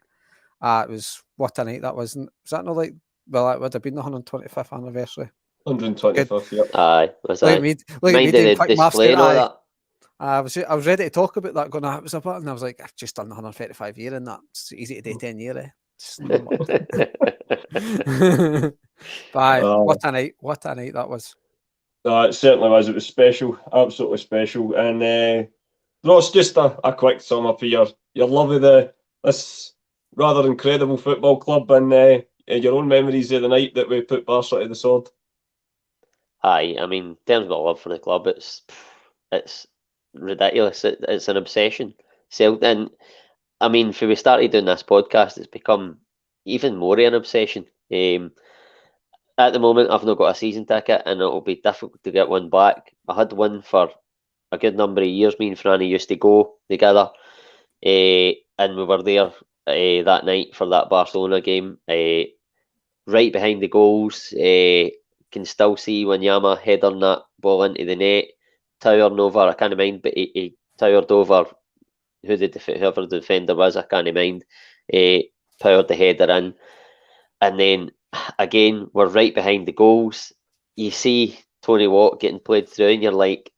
[SPEAKER 2] it was what a night that was. Was that not like, well, it would have been the 125th anniversary.
[SPEAKER 1] 125th, yeah.
[SPEAKER 3] Aye, was
[SPEAKER 2] like
[SPEAKER 3] that?
[SPEAKER 2] me doing quick maths.
[SPEAKER 3] I
[SPEAKER 2] was ready to talk about that, going, it was a bit, and I was like, I've just done the 135 year, and that's easy to do 10 year. Bye. What a night! What a night that was.
[SPEAKER 1] It certainly was. It was special, absolutely special. And Ross, just a quick sum up of your love of this rather incredible football club, and your own memories of the night that we put Barca to the sword.
[SPEAKER 3] Aye, I mean, in terms of my love for the club, it's ridiculous. It's an obsession. And I mean, if we started doing this podcast, it's become even more of an obsession. At the moment, I've not got a season ticket, and it'll be difficult to get one back. I had one for a good number of years. Me and Franny used to go together, and we were there that night for that Barcelona game. Right behind the goals, can still see Wanyama heading that ball into the net, towering over. I can't mind, but he towered over whoever the defender was. I can't mind. Powered the header in, and then again we're right behind the goals. You see Tony Watt getting played through, and you're like,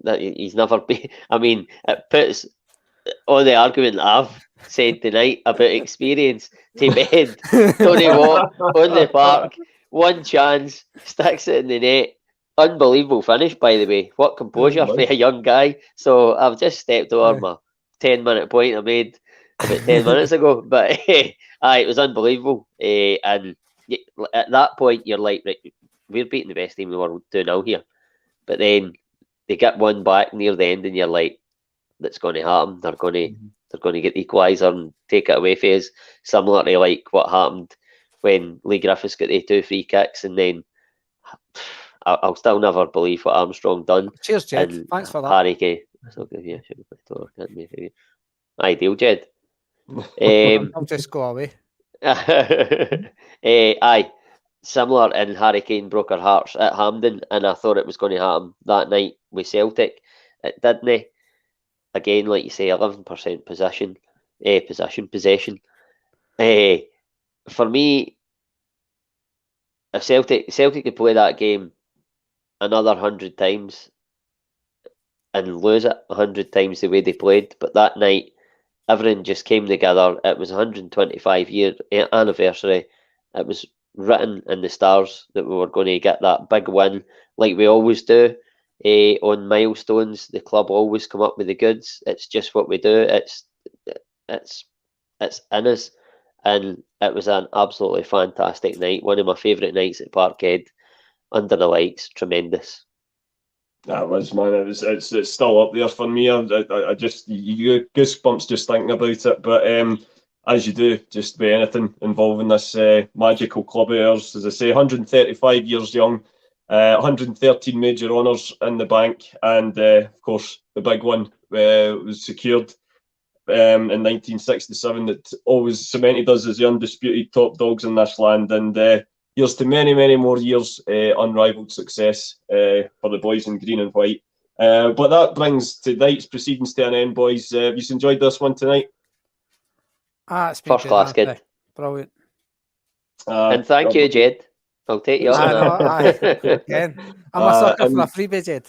[SPEAKER 3] that he's never been. I mean, it puts all the argument I've said tonight about experience to bed. Tony Watt on the park, one chance, sticks it in the net. Unbelievable finish, by the way. What composure for a young guy. So I've just stepped over my 10-minute point I made about 10 minutes ago. But it was unbelievable. And at that point, you're like, right, we're beating the best team in the world 2-0 here. But then they get one back near the end, and you're like, that's going to happen. They're going to get the equaliser and take it away from us. Similar to like what happened when Lee Griffiths got the 2 free kicks, and then I'll still never believe what Armstrong done.
[SPEAKER 2] Cheers, Jed. Thanks for that.
[SPEAKER 3] Harry Kane. I'll give you a shout. Ideal, Jed.
[SPEAKER 2] I'll just go away.
[SPEAKER 3] Aye. Similar, and Harry Kane broke our hearts at Hampden, and I thought it was going to happen that night with Celtic. It didn't. Again, like you say, 11% possession. For me, if Celtic could play that game another 100 times and lose it 100 times the way they played, but that night everything just came together. It was 125-year anniversary. It was written in the stars that we were going to get that big win, like we always do. On milestones, the club always come up with the goods. It's just what we do. It's in us, and it was an absolutely fantastic night. One of my favourite nights at Parkhead, under the lights. Tremendous.
[SPEAKER 1] That was, man. It's still up there for me. I just, you get goosebumps just thinking about it. But as you do, just with anything involving this magical club of ours, as I say, 135 years young. 113 major honours in the bank, and of course the big one was secured in 1967 that always cemented us as the undisputed top dogs in this land, and here's to many, many more years unrivalled success for the boys in green and white. But that brings tonight's proceedings to an end, boys. Have you enjoyed this one tonight?
[SPEAKER 2] It's been
[SPEAKER 3] first class, kid.
[SPEAKER 2] Brilliant.
[SPEAKER 3] And thank you, Jed. I'll take you on
[SPEAKER 2] that. Again, I'm a sucker for a freebie, Jed.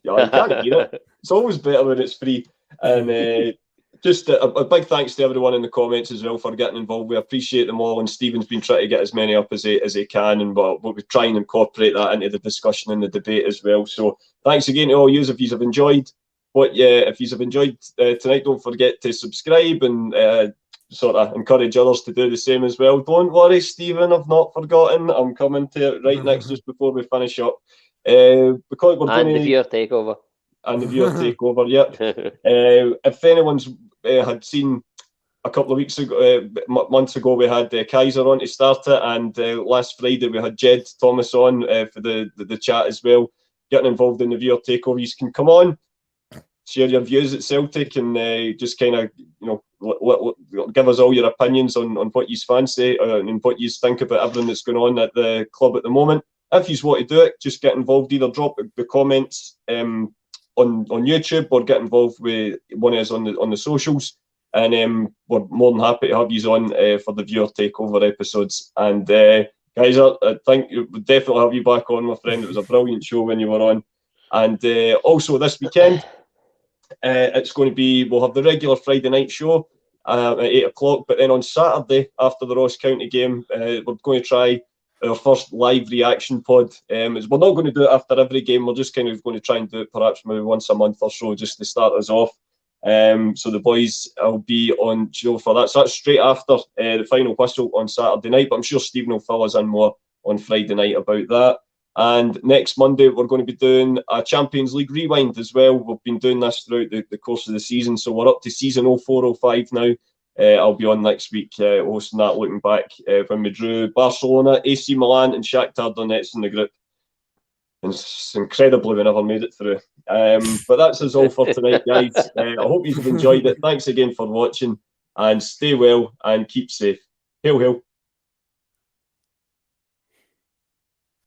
[SPEAKER 1] Yeah, you can't beat it. It's always better when it's free. And just a big thanks to everyone in the comments as well for getting involved. We appreciate them all, and Stephen's been trying to get as many up as he can, and we'll be trying to incorporate that into the discussion and the debate as well. So thanks again to all you. If you've enjoyed tonight, don't forget to subscribe and sort of encourage others to do the same as well. Don't worry, Stephen, I've not forgotten. I'm coming to it right next, just before we finish up. Because we're
[SPEAKER 3] and the viewer takeover.
[SPEAKER 1] And the viewer takeover, yep. If anyone's had seen a couple of weeks ago, months ago, we had Kaiser on to start it, and last Friday we had Jed Thomas on for the chat as well, getting involved in the viewer takeover. You can come on, share your views at Celtic, and just kind of, give us all your opinions on what you fancy and what you think about everything that's going on at the club at the moment. If you want to do it, just get involved. Either drop the comments on YouTube, or get involved with one of us on the socials, and we're more than happy to have you on for the viewer takeover episodes. And guys, I think we'll definitely have you back on, my friend. It was a brilliant show when you were on. And also this weekend, it's going to be, we'll have the regular Friday night show, at 8 o'clock. But then on Saturday, after the Ross County game, we're going to try our first live reaction pod. We're not going to do it after every game. We're just kind of going to try and do it perhaps maybe once a month or so, just to start us off. So the boys will be on show for that. So that's straight after the final whistle on Saturday night. But I'm sure Stephen will fill us in more on Friday night about that. And next Monday, we're going to be doing a Champions League rewind as well. We've been doing this throughout the course of the season. So we're up to season 04-05 now. I'll be on next week hosting that, looking back when we drew Barcelona, AC Milan and Shakhtar Donetsk in the group. It's incredibly we never made it through. But that's us all for tonight, guys. I hope you've enjoyed it. Thanks again for watching, and stay well and keep safe. Hail, hail.